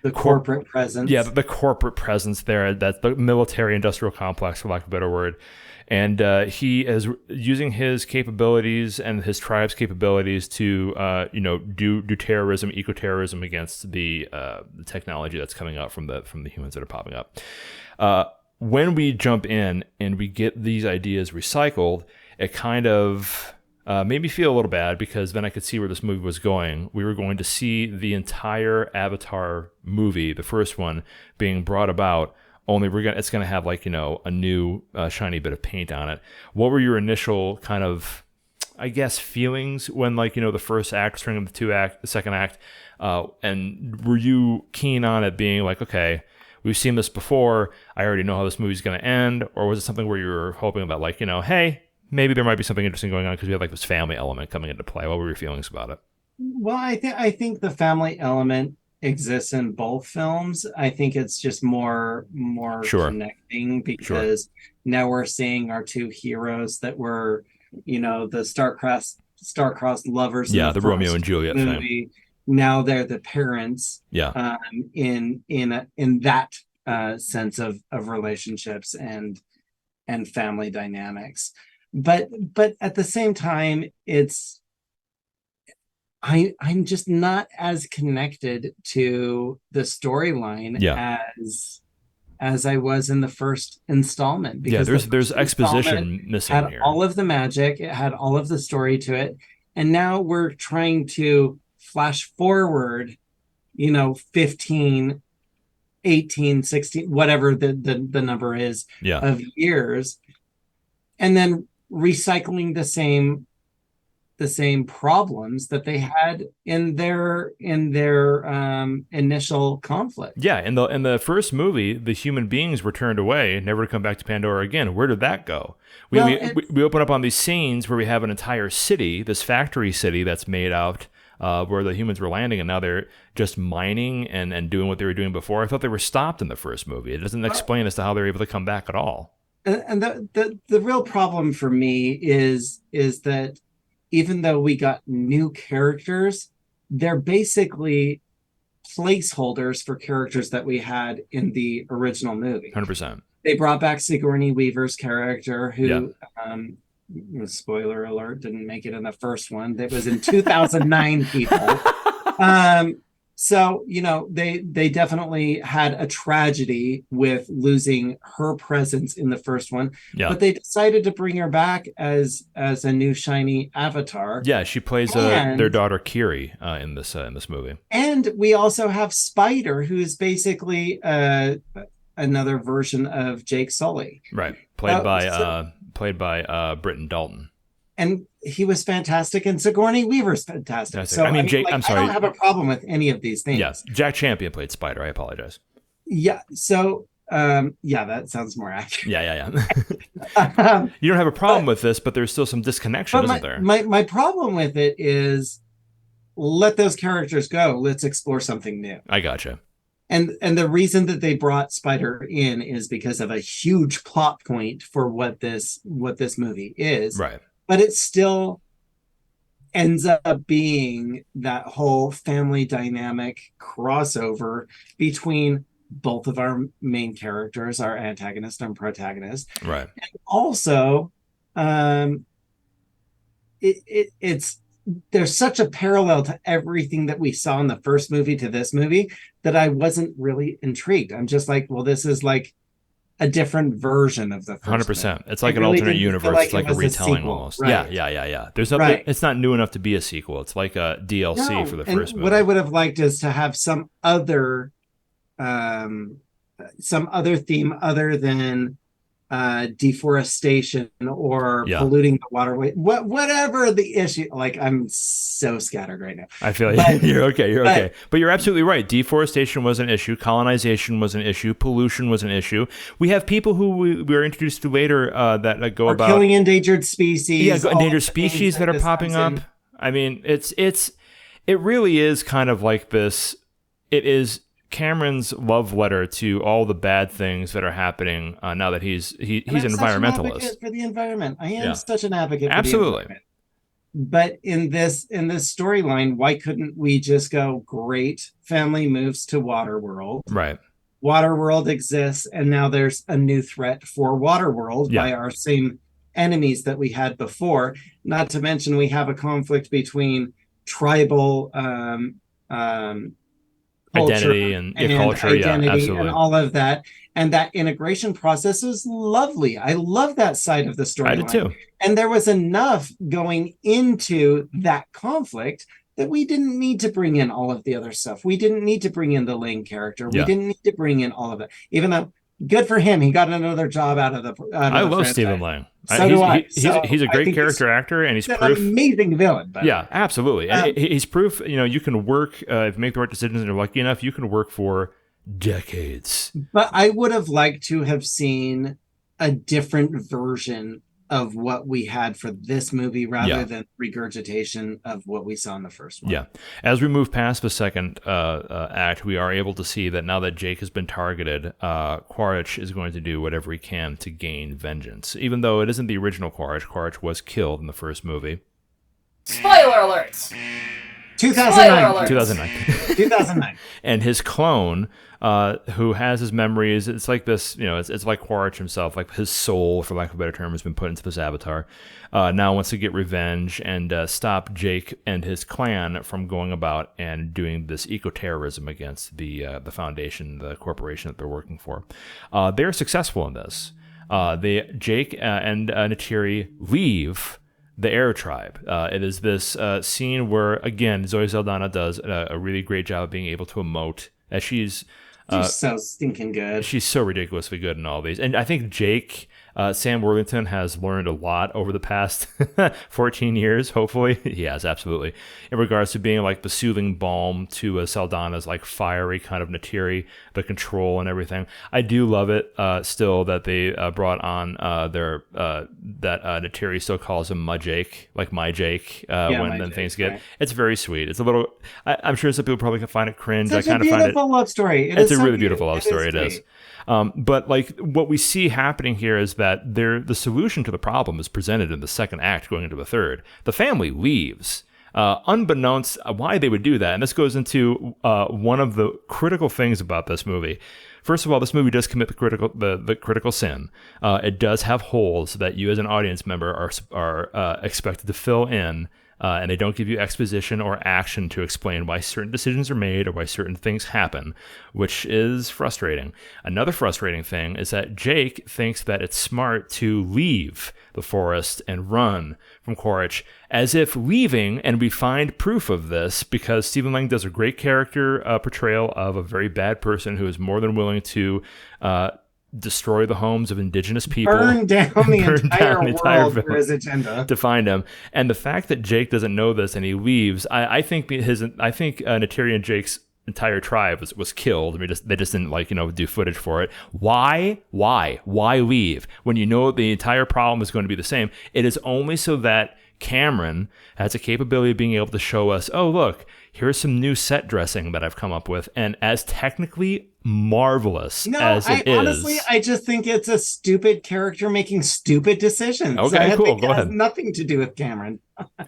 the corporate presence. Yeah, the corporate presence there. That's the military industrial complex, for lack of a better word. And he is using his capabilities and his tribe's capabilities to, do terrorism, eco-terrorism against the technology that's coming out from the humans that are popping up. When we jump in and we get these ideas recycled, it kind of made me feel a little bad, because then I could see where this movie was going. We were going to see the entire Avatar movie, the first one, being brought about, only it's going to have like, a new shiny bit of paint on it. What were your initial kind of, I guess, feelings when like, the first act was turning into the second act? And were you keen on it being like, okay, we've seen this before, I already know how this movie's going to end? Or was it something where you were hoping about like, hey, maybe there might be something interesting going on because we have like this family element coming into play. What were your feelings about it? Well, I think the family element exists in both films. I think it's just more Sure. connecting because now we're seeing our two heroes that were, the star-crossed lovers. Yeah, in the Romeo and Juliet movie. thing. Now they're the parents. Yeah. In that sense of relationships and family dynamics, but at the same time, I'm just not as connected to the storyline as I was in the first installment. Because there's exposition missing here. All of the magic, it had all of the story to it, and now we're trying to flash forward, 15, 18, 16, whatever the number is of years, and then recycling the same problems that they had in their initial conflict. Yeah, in the first movie, the human beings were turned away, never to come back to Pandora again. Where did that go? We open up on these scenes where we have an entire city, this factory city that's made out where the humans were landing, and now they're just mining and doing what they were doing before. I thought they were stopped in the first movie. It doesn't explain as to how they're able to come back at all. And the real problem for me is that even though we got new characters, they're basically placeholders for characters that we had in the original movie. 100%. They brought back Sigourney Weaver's character, who, spoiler alert, didn't make it in the first one. That was in 2009, people. So, they definitely had a tragedy with losing her presence in the first one, but they decided to bring her back as a new shiny avatar. Yeah, she plays their daughter Kiri in this movie. And we also have Spider, who's basically another version of Jake Sully. Right, played by Britton Dalton. And he was fantastic, and Sigourney Weaver's fantastic. So I'm sorry. I don't have a problem with any of these things. Yes, Jack Champion played Spider. I apologize. Yeah. So, that sounds more accurate. Yeah. You don't have a problem with this, but there's still some disconnection, isn't there? My problem with it is, let those characters go. Let's explore something new. I gotcha. And the reason that they brought Spider in is because of a huge plot point for what this movie is. Right. But it still ends up being that whole family dynamic crossover between both of our main characters, our antagonist and protagonist. Right. And also, it's there's such a parallel to everything that we saw in the first movie to this movie that I wasn't really intrigued. I'm just like, well, this is like a different version of the first 100%. movie. It's like an alternate universe. It's like a retelling almost. Right. Yeah. There's nothing. It's not new enough to be a sequel. It's like a DLC for the first movie. What I would have liked is to have some other theme other than deforestation or polluting the waterway. Whatever the issue. Like, I'm so scattered right now. I feel you're okay. But you're absolutely right. Deforestation was an issue. Colonization was an issue. Pollution was an issue. We have people who we were introduced to later that go about killing endangered species. Yeah, endangered species that are popping up. I mean, it really is kind of like this. It is Cameron's love letter to all the bad things that are happening now that he's an environmentalist. For the environment, I am such an advocate. Absolutely. For the environment. But in this storyline, why couldn't we just go, great, family moves to Waterworld? Right. Waterworld exists, and now there's a new threat for Waterworld by our same enemies that we had before. Not to mention, we have a conflict between tribal identity and culture, absolutely, and all of that. And that integration process is lovely. I love that side of the story. I did too. And there was enough going into that conflict that we didn't need to bring in all of the other stuff. We didn't need to bring in the Lane character. We didn't need to bring in all of it. Even though, good for him, he got another job out of the I love Stephen Lang. So do I. He's a great character actor, and he's proof. An amazing villain. But, yeah, absolutely. And he's proof. You can work if you make the right decisions and you're lucky enough. You can work for decades. But I would have liked to have seen a different version of what we had for this movie rather Yeah. than regurgitation of what we saw in the first one. Yeah. As we move past the second act, we are able to see that now that Jake has been targeted, Quaritch is going to do whatever he can to gain vengeance. Even though it isn't the original Quaritch. Quaritch was killed in the first movie. Spoiler alerts! 2009. 2009. 2009. And his clone, who has his memories, it's like this, it's like Quaritch himself, like his soul, for lack of a better term, has been put into this avatar. Now wants to get revenge and stop Jake and his clan from going about and doing this eco-terrorism against the foundation, the corporation that they're working for. They're successful in this. Jake and Neytiri leave the Air Tribe. It is this scene where, again, Zoe Saldana does a really great job of being able to emote as she's so stinking good. She's so ridiculously good in all these. And I think Jake, Sam Worthington, has learned a lot over the past 14 years, hopefully. He has, absolutely. In regards to being like the soothing balm to Saldana's like fiery kind of Neytiri, the control and everything. I do love it still that they brought on that Neytiri still calls him my Jake, like my Jake, when things get... Right. It's very sweet. It's a little... I'm sure some people probably can find it cringe. It's I kind of find it... It's a beautiful love story. It's a really beautiful love story. It is. But like what we see happening here is that the solution to the problem is presented in the second act going into the third. The family leaves. Unbeknownst why they would do that. And this goes into one of the critical things about this movie. First of all, this movie does commit the critical sin. It does have holes that you as an audience member are expected to fill in. And they don't give you exposition or action to explain why certain decisions are made or why certain things happen, which is frustrating. Another frustrating thing is that Jake thinks that it's smart to leave the forest and run from Quaritch, as if leaving, and we find proof of this because Stephen Lang does a great character portrayal of a very bad person who is more than willing to destroy the homes of indigenous people, burn down the entire world for his agenda to find him. And the fact that Jake doesn't know this and he leaves, I think Neytiri and Jake's entire tribe was killed. I mean, they just didn't do footage for it. Why leave when you know the entire problem is going to be the same? It is only so that Cameron has a capability of being able to show us, oh, look, here's some new set dressing that I've come up with. And as technically marvelous as it is. Honestly, I just think it's a stupid character making stupid decisions. Okay, cool. Go ahead. It has nothing to do with Cameron.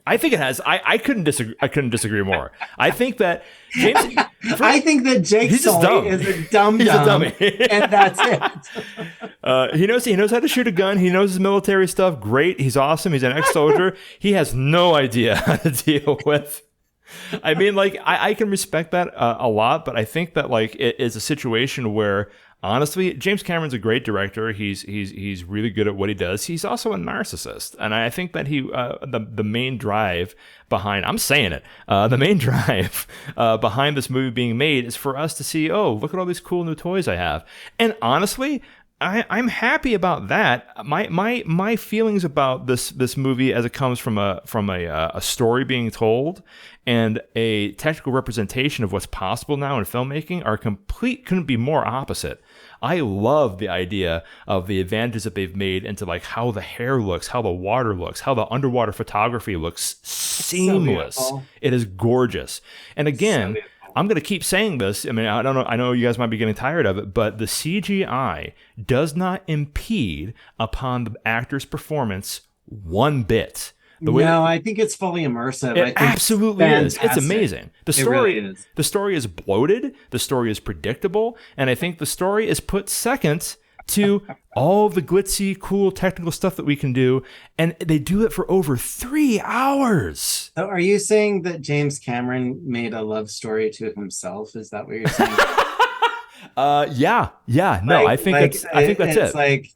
I think it has. I couldn't disagree more. I think that James... I think that Jake Sully is a dumb. He's a dummy. And that's it. He knows how to shoot a gun. He knows his military stuff. Great. He's awesome. He's an ex-soldier. He has no idea how to deal with... I mean, like, I can respect that a lot, but I think that, like, it is a situation where, honestly, James Cameron's a great director. He's really good at what he does. He's also a narcissist. And I think that the main drive behind, I'm saying it, the main drive behind this movie being made is for us to see, oh, look at all these cool new toys I have. And honestly, I'm happy about that. My feelings about this movie as it comes from a story being told and a technical representation of what's possible now in filmmaking couldn't be more opposite. I love the idea of the advantages that they've made into like how the hair looks, how the water looks, how the underwater photography looks seamless. So it is gorgeous. And again, I'm going to keep saying this. I mean, I don't know. I know you guys might be getting tired of it, but the CGI does not impede upon the actor's performance one bit. I think it's fully immersive. It absolutely is. It's amazing. It really is. The story is bloated. The story is predictable. And I think the story is put second to all the glitzy, cool technical stuff that we can do. And they do it for over 3 hours. So are you saying that James Cameron made a love story to himself? Is that what you're saying? Yeah. No, I think that's it. It's like,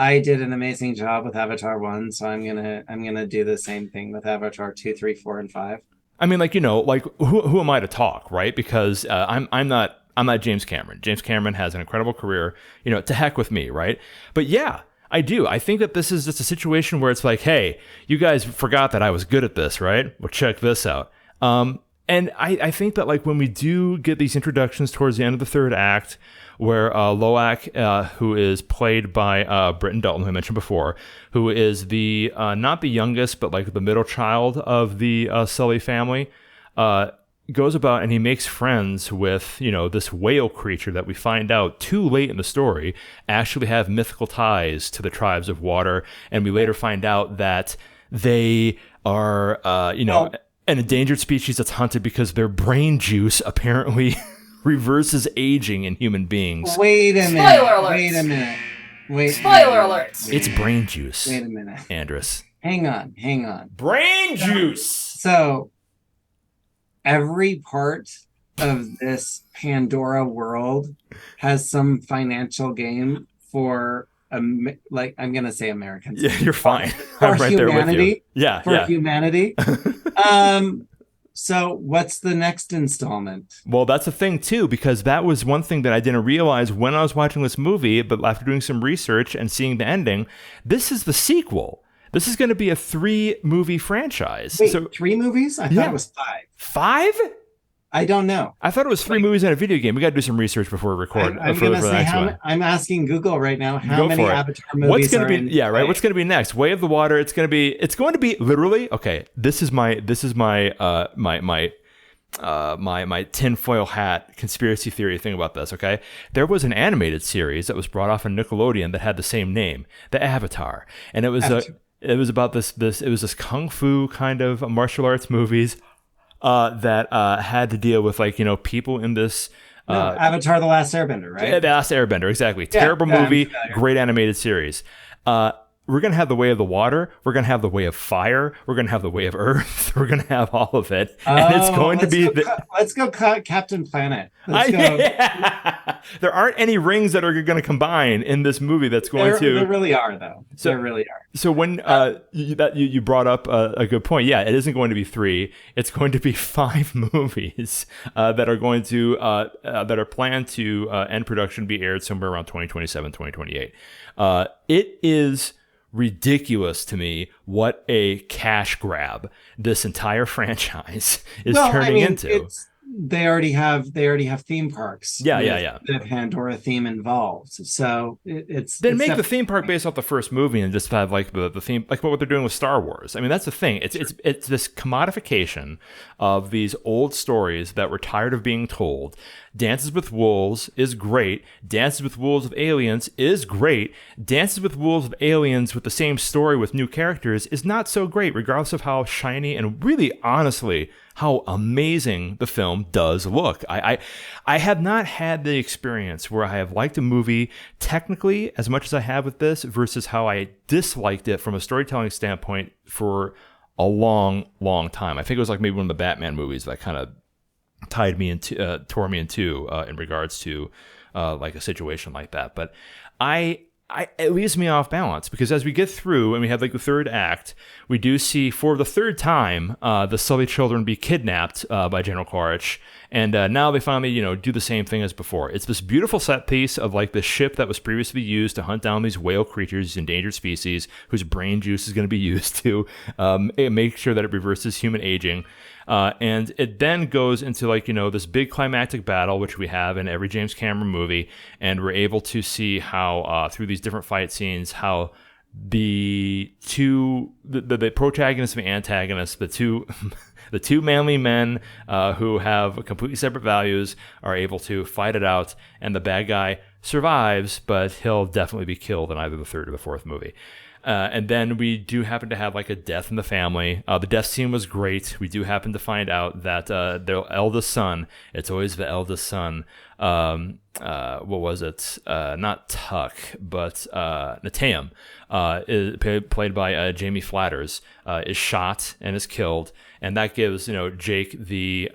I did an amazing job with Avatar 1, so I'm gonna do the same thing with Avatar 2, 3, 4, and 5. I mean, like, who am I to talk, right? Because I'm not James Cameron. James Cameron has an incredible career. To heck with me, right? But yeah, I do. I think that this is just a situation where it's like, hey, you guys forgot that I was good at this, right? Well, check this out. And I think that like when we do get these introductions towards the end of the third act, where Loak, who is played by Britton Dalton, who I mentioned before, who is the not the youngest, but like the middle child of the Sully family, goes about and he makes friends with, this whale creature that we find out too late in the story actually have mythical ties to the tribes of water. And we later find out that they are, an endangered species that's hunted because their brain juice apparently reverses aging in human beings. Wait a minute. Spoiler alert. Wait a minute. Wait. Spoiler alert. It's brain juice. Wait a minute. Andrus. Hang on. Brain juice! So, every part of this Pandora world has some financial gain for, I'm going to say Americans. Yeah, you're fine. For I'm right there with you. Yeah, for humanity. So what's the next installment? Well, that's the thing, too, because that was one thing that I didn't realize when I was watching this movie, but after doing some research and seeing the ending, this is the sequel. This is going to be a 3-movie franchise. Wait, 3 movies? I thought it was 5. 5? I don't know. I thought it was 3 movies and a video game. We got to do some research before we record. I'm going to say I'm asking Google right now how many Avatar movies What's going to be? in Yeah, right. What's going to be next? Way of the Water. It's going to be literally. Okay, this is my tinfoil hat conspiracy theory thing about this. Okay, there was an animated series that was brought off on Nickelodeon that had the same name, The Avatar, and it was about this. It was this kung fu kind of martial arts movies. That had to deal with people in this Avatar: The Last Airbender, right? The Last Airbender, exactly. Terrible movie, great animated series. We're going to have the Way of the Water. We're going to have the Way of Fire. We're going to have the Way of Earth. We're going to have all of it. And it's going to be... let's go Captain Planet. Let's go. Yeah. There aren't any rings that are going to combine in this movie that's going to... There really are, though. There really are. So when you brought up a good point, yeah, it isn't going to be 3. It's going to be 5 movies that are going to... that are planned to end production, be aired somewhere around 2027, 2028. It is... ridiculous to me what a cash grab this entire franchise is turning into. They already have theme parks. Yeah. The Pandora theme involved. So it's make the theme park based off the first movie and just have like the theme, like what they're doing with Star Wars. I mean, that's the thing. It's this commodification of these old stories that we're tired of being told. Dances with Wolves is great. Dances with Wolves of Aliens is great. Dances with Wolves of Aliens with the same story with new characters is not so great, regardless of how shiny and really honestly how amazing the film does look. I have not had the experience where I have liked a movie technically as much as I have with this versus how I disliked it from a storytelling standpoint for a long, long time. I think it was like maybe one of the Batman movies that kind of tore me in two in regards to like a situation like that. But it leaves me off balance because as we get through and we have like the third act, we do see for the third time the Sully children be kidnapped by General Quaritch, and now they finally do the same thing as before. It's this beautiful set piece of like the ship that was previously used to hunt down these whale creatures, these endangered species whose brain juice is going to be used to make sure that it reverses human aging. And it then goes into like, this big climactic battle, which we have in every James Cameron movie. And we're able to see how, through these different fight scenes, how the protagonist and the antagonist, the two manly men who have completely separate values are able to fight it out. And the bad guy survives, but he'll definitely be killed in either the third or the fourth movie. And then we do happen to have like a death in the family. The death scene was great. We do happen to find out that their eldest son, it's always the eldest son, what was it? Not Tuck, but Nateum, is played by Jamie Flatters, is shot and is killed. And that gives, Jake the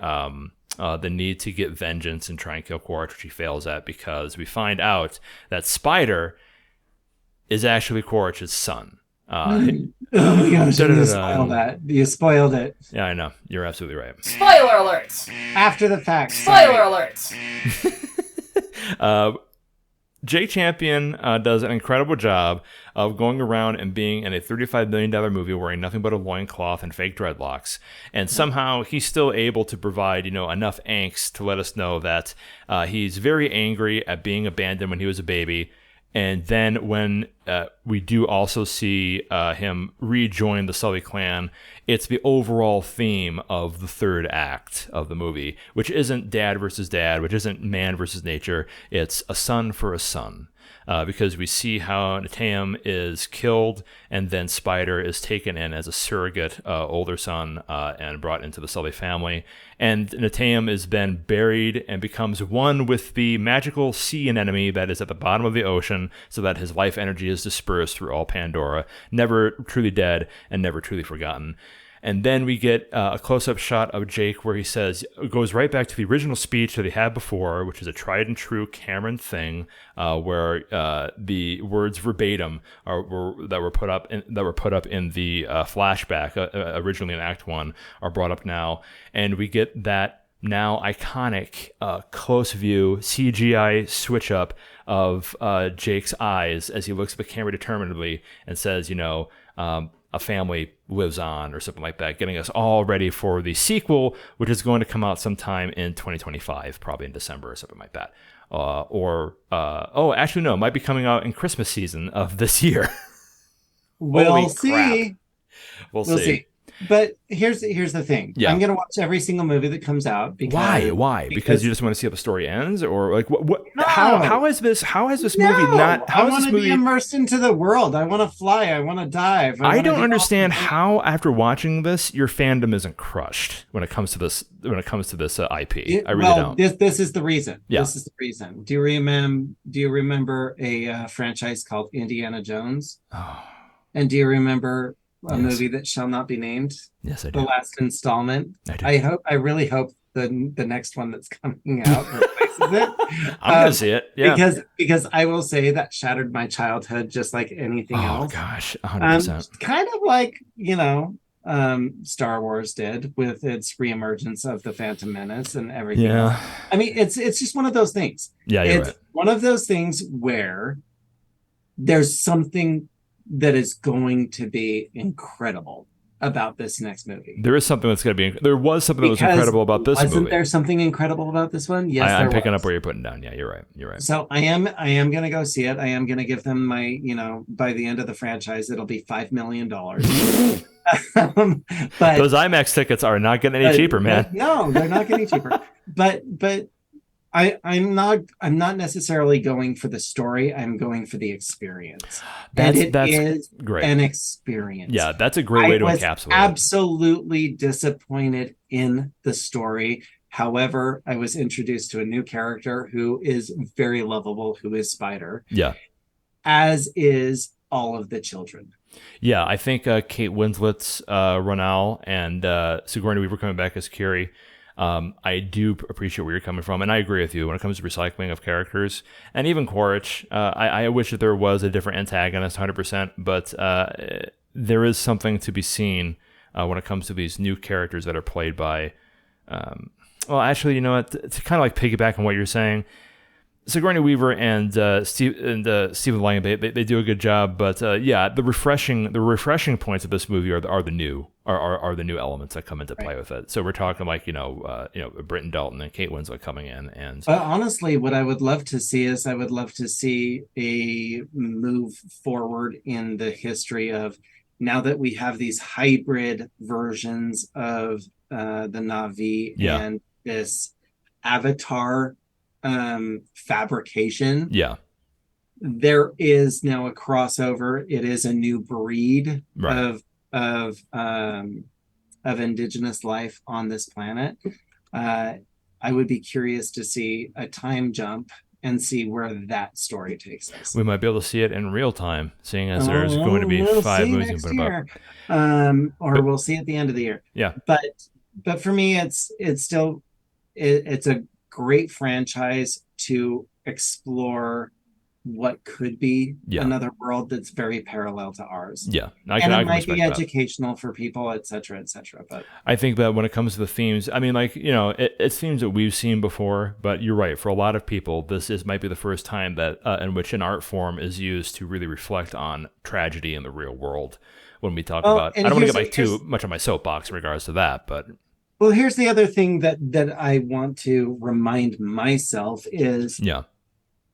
need to get vengeance and try and kill Quaritch, which he fails at because we find out that Spider is actually Quaritch's son. Oh my gosh, you spoiled that. You spoiled it. Yeah, I know. You're absolutely right. Spoiler alerts. After the fact. Spoiler alerts. Jake Champion does an incredible job of going around and being in a $35 million movie wearing nothing but a loincloth and fake dreadlocks. And somehow he's still able to provide, enough angst to let us know that he's very angry at being abandoned when he was a baby. And then when we do also see him rejoin the Sully clan, it's the overall theme of the third act of the movie, which isn't dad versus dad, which isn't man versus nature. It's a son for a son. Because we see how Nateum is killed and then Spider is taken in as a surrogate older son and brought into the Sully family. And Nateum is then buried and becomes one with the magical sea anemone that is at the bottom of the ocean so that his life energy is dispersed through all Pandora, never truly dead and never truly forgotten. And then we get a close-up shot of Jake where he goes right back to the original speech that he had before, which is a tried and true Cameron thing, where the words verbatim that were put up in the flashback originally in Act 1 are brought up now, and we get that now iconic close view CGI switch up of Jake's eyes as he looks at the camera determinedly and says, a family lives on, or something like that, getting us all ready for the sequel, which is going to come out sometime in 2025, probably in December or something like that. Actually, no, it might be coming out in Christmas season of this year. We'll see. We'll see. But here's the thing. Yeah. I'm gonna watch every single movie that comes out. Why? Because you just want to see how the story ends, or like what? No. How has this movie not? How I is want this to movie be immersed into the world. I want to fly. I want to dive. I don't understand how, after watching this, your fandom isn't crushed when it comes to this. When it comes to this IP, I really don't. This is the reason. Yeah. This is the reason. Do you remember a franchise called Indiana Jones? Oh. And do you remember a movie that shall not be named? Yes, I do. The last installment. I do. I really hope the next one that's coming out replaces it. I'm gonna see it. Yeah. Because I will say that shattered my childhood just like anything else. Oh gosh, 100%. Kind of like, Star Wars did with its reemergence of the Phantom Menace and everything. Yeah. else. I mean, it's just one of those things. Yeah, you're it's right. one of those things where there's something that is going to be incredible about this next movie. There is something that's going to be. There was something that was incredible about this movie. Wasn't there something incredible about this one? Yes, I'm picking up where you're putting down. Yeah, you're right. So I am going to go see it. I am going to give them my, by the end of the franchise, it'll be $5 million. But those IMAX tickets are not getting any cheaper, man. No, they're not getting cheaper. But I'm not necessarily going for the story. I'm going for the experience. That's great. An experience. Yeah, that's a great way to encapsulate it. Absolutely disappointed in the story. However, I was introduced to a new character who is very lovable, who is Spider. Yeah. As is all of the children. Yeah, I think Kate Winslet's Ronal and Sigourney Weaver coming back as Curie. I do appreciate where you're coming from, and I agree with you when it comes to recycling of characters, and even Quaritch. I wish that there was a different antagonist, 100%, but there is something to be seen when it comes to these new characters that are played by. Well, actually, you know what? To kind of like piggyback on what you're saying, Sigourney Weaver and Stephen Lang, they do a good job, but the refreshing points of this movie are the new elements that come into play with it. So we're talking like Britton Dalton and Kate Winslet coming in, and but honestly, what I would love to see is a move forward in the history of, now that we have these hybrid versions of the Na'vi and this Avatar fabrication. Yeah. There is now a crossover. It is a new breed of indigenous life on this planet. I would be curious to see a time jump and see where that story takes us. We might be able to see it in real time, seeing as there's going to be 5 movies put about. We'll see at the end of the year. Yeah. But for me, it's a great franchise to explore what could be Yeah. another world that's very parallel to ours. Yeah, And it might respect be that. educational for people, et cetera, et cetera. But I think that when it comes to the themes, I mean, like, it's themes that we've seen before, but you're right. For a lot of people, might be the first time that in which an art form is used to really reflect on tragedy in the real world. When we talk about, I don't want to get too much on my soapbox in regards to that, but well, here's the other thing that I want to remind myself is,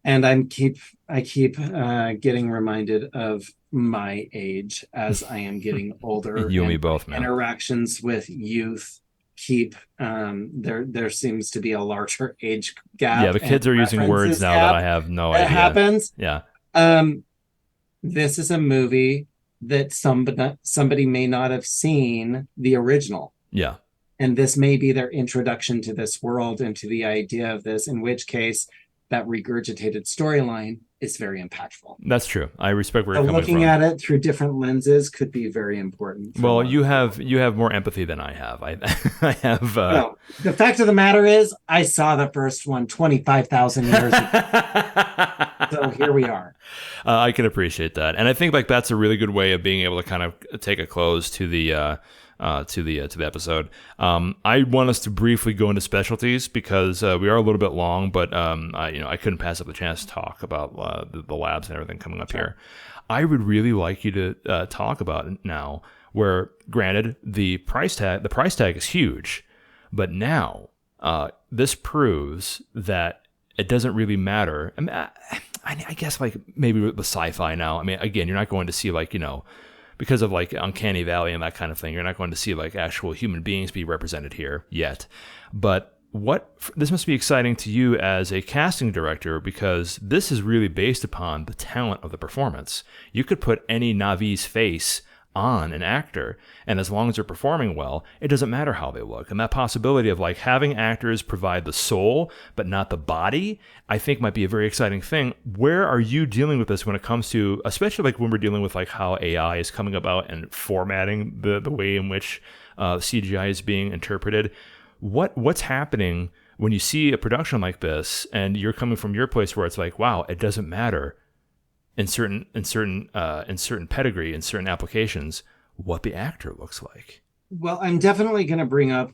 and I keep getting reminded of my age as I am getting older. You and me both, man. Interactions with youth keep there seems to be a larger age gap. Yeah, the kids are using words now that I have no idea. That happens. Yeah. This is a movie that somebody may not have seen the original. Yeah. And this may be their introduction to this world and to the idea of this, in which case that regurgitated storyline is very impactful. That's true. I respect where you're coming from. Looking at it through different lenses could be very important. Well, you have more empathy than I have. I have. No, the fact of the matter is, I saw the first one 25,000 years ago. So here we are. I can appreciate that, and I think like that's a really good way of being able to kind of take a close to the episode. I want us to briefly go into specialties because we are a little bit long, but I couldn't pass up the chance to talk about the labs and everything coming up here. I would really like you to talk about it now, where granted the price tag is huge, but now this proves that it doesn't really matter. I mean, I guess like maybe with sci-fi now. I mean, again, you're not going to see like because of like Uncanny Valley and that kind of thing, you're not going to see like actual human beings be represented here yet. But this must be exciting to you as a casting director, because this is really based upon the talent of the performance. You could put any Navi's face on an actor, and as long as they're performing well, it doesn't matter how they look. And that possibility of like having actors provide the soul but not the body, I think might be a very exciting thing. Where are you dealing with this when it comes to, especially like when we're dealing with like how AI is coming about and formatting the way in which CGI is being interpreted? What's happening when you see a production like this and you're coming from your place where it's like, wow, it doesn't matter in certain pedigree, in certain applications, what the actor looks like? Well, I'm definitely going to bring up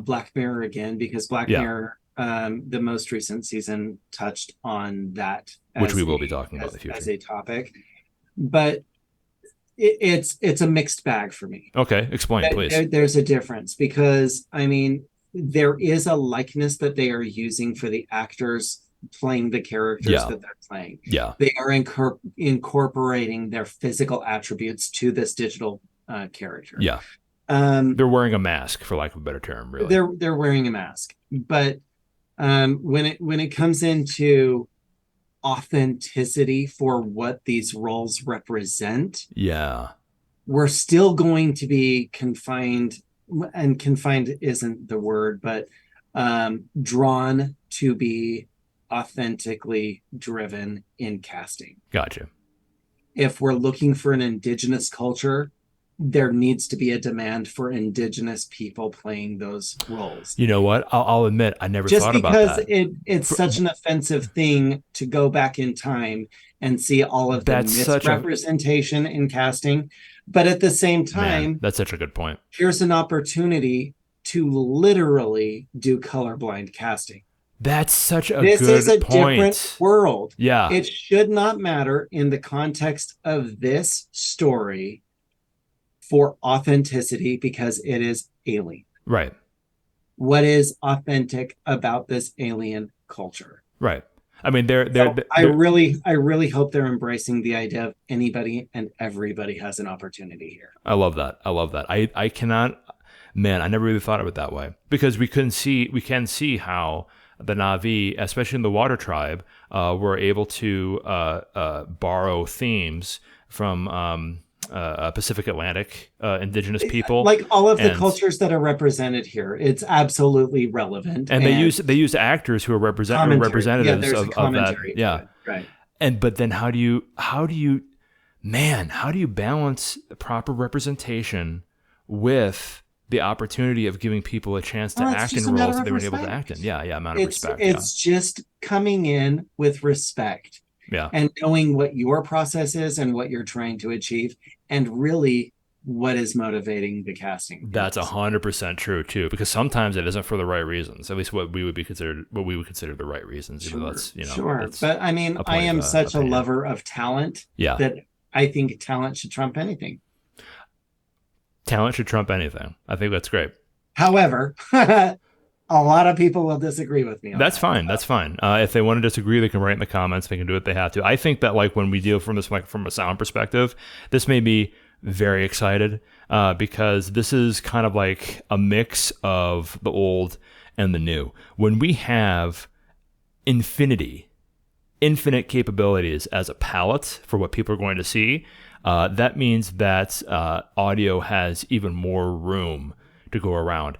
Black Mirror again, because Black Mirror, the most recent season, touched on that, which we will be talking about in the future as a topic. But it's a mixed bag for me. Okay, explain, please. There's a difference, because I mean, there is a likeness that they are using for the actors playing the characters that they're playing. Yeah, they are incorporating their physical attributes to this digital character. Yeah, they're wearing a mask, for lack of a better term. Really, they're wearing a mask. But when it comes into authenticity for what these roles represent, we're still going to be confined, and confined isn't the word, but drawn to be authentically driven in casting. Gotcha. If we're looking for an indigenous culture, there needs to be a demand for indigenous people playing those roles. You know what? I'll admit, I never thought about that. Just because it's such an offensive thing to go back in time and see all of the misrepresentation in casting. But at the same time, man, that's such a good point. Here's an opportunity to literally do colorblind casting. That's such a good point. This is a different world. Yeah. It should not matter in the context of this story for authenticity, because it is alien. Right. What is authentic about this alien culture? Right. I mean, I really hope they're embracing the idea of anybody and everybody has an opportunity here. I love that. I cannot, man, I never really thought of it that way, because we can see how the Na'vi, especially in the Water Tribe, were able to borrow themes from Pacific Atlantic indigenous people, like all of the cultures that are represented here. It's absolutely relevant, and they use actors who are representatives of that. Yeah, right. But then how do you balance proper representation with the opportunity of giving people a chance to act in roles that they weren't able to act in? Yeah, amount of respect. It's just coming in with respect. Yeah. and knowing what your process is and what you're trying to achieve, and really what is motivating the casting. That's 100% true too, because sometimes it isn't for the right reasons. At least what we would consider the right reasons. Even though that's, Sure. that's But I mean, a point I am of, such a opinion. lover of talent Yeah. that I think talent should trump anything. Talent should trump anything. I think that's great. However, a lot of people will disagree with me on That's that. fine. That's fine. If they want to disagree, they can write in the comments. They can do what they have to. I think that like when we deal from this like from a sound perspective, this made me very excited because this is kind of like a mix of the old and the new. When we have infinite capabilities as a palette for what people are going to see, that means that audio has even more room to go around.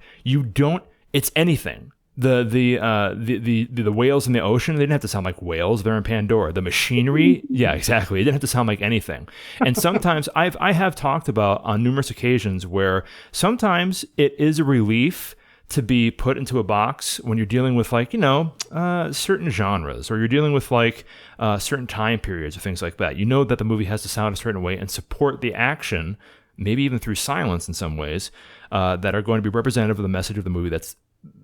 It's anything. The whales in the ocean, they didn't have to sound like whales. They're in Pandora. The machinery, yeah, exactly. It didn't have to sound like anything. And sometimes I have talked about on numerous occasions where sometimes it is a relief to be put into a box when you're dealing with like, certain genres, or you're dealing with like certain time periods or things like that. You know that the movie has to sound a certain way and support the action, maybe even through silence in some ways, that are going to be representative of the message of the movie that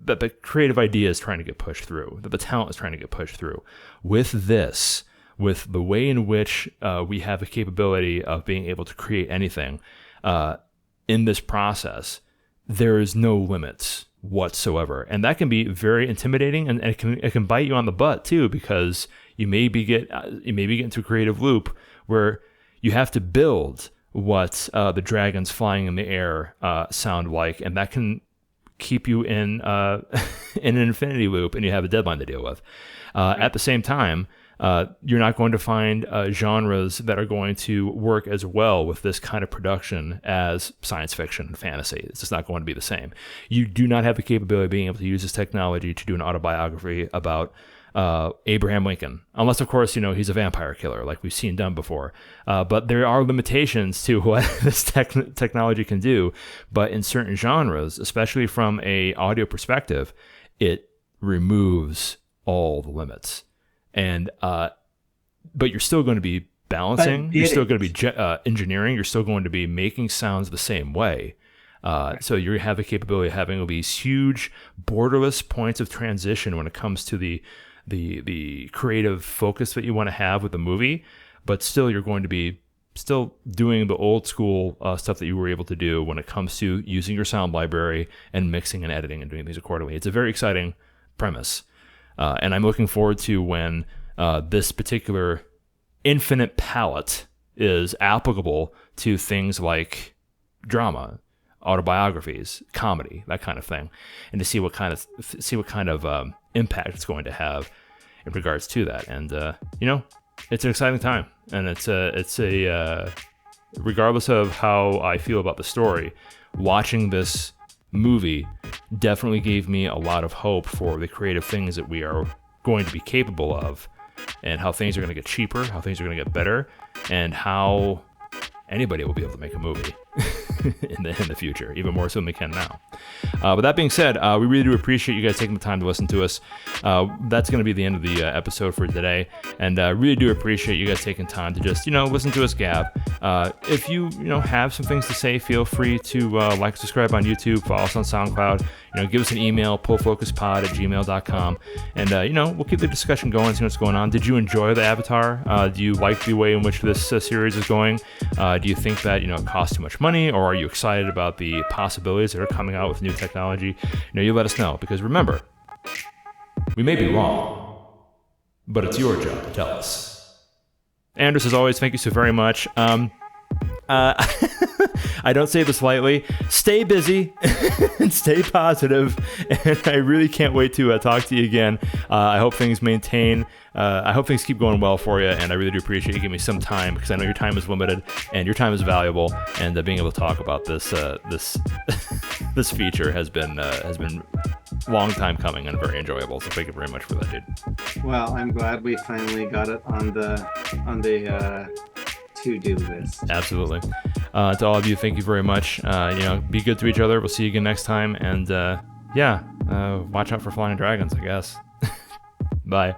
the creative idea is trying to get pushed through, that the talent is trying to get pushed through. With this, with the way in which we have the capability of being able to create anything in this process, there is no limits whatsoever. And that can be very intimidating, and it can bite you on the butt too, because you maybe get into a creative loop where you have to build what the dragons flying in the air sound like, and that can keep you in an infinity loop, and you have a deadline to deal with. At the same time, you're not going to find genres that are going to work as well with this kind of production as science fiction and fantasy. It's just not going to be the same. You do not have the capability of being able to use this technology to do an autobiography about Abraham Lincoln, unless of course he's a vampire killer like we've seen done before. But there are limitations to what this technology can do. But in certain genres, especially from a audio perspective, it removes all the limits. And but you're still going to be balancing. You're still going to be engineering. You're still going to be making sounds the same way. So you have the capability of having these huge borderless points of transition when it comes to the creative focus that you want to have with the movie, but still you're going to be still doing the old school stuff that you were able to do when it comes to using your sound library and mixing and editing and doing things accordingly. It's a very exciting premise, and I'm looking forward to when this particular infinite palette is applicable to things like drama, autobiographies, comedy, that kind of thing, and to see what kind of impact it's going to have in regards to that. And it's an exciting time, and it's a regardless of how I feel about the story, watching this movie definitely gave me a lot of hope for the creative things that we are going to be capable of, and how things are going to get cheaper, how things are going to get better, and how anybody will be able to make a movie in the future, even more so than they can now. But that being said, we really do appreciate you guys taking the time to listen to us. That's going to be the end of the episode for today, and really do appreciate you guys taking time to just listen to us gab. If you have some things to say, feel free to like, subscribe on YouTube, follow us on SoundCloud. Give us an email, pullfocuspod@gmail.com, and we'll keep the discussion going, see what's going on. Did you enjoy the Avatar? Do you like the way in which this series is going? Do you think that it costs too much money, or are you excited about the possibilities that are coming out with new technology? You let us know, because remember, we may be wrong, but it's your job to tell us. Andrus, as always, thank you so very much. I don't say this lightly. Stay busy and stay positive, and I really can't wait to talk to you again. I hope things I hope things keep going well for you, and I really do appreciate you giving me some time, because I know your time is limited and your time is valuable, and being able to talk about this this feature has been long time coming and very enjoyable. So thank you very much for that, dude. Well, I'm glad we finally got it on the to-do list. Absolutely. To all of you, thank you very much. Be good to each other. We'll see you again next time, and watch out for flying dragons, I guess. Bye.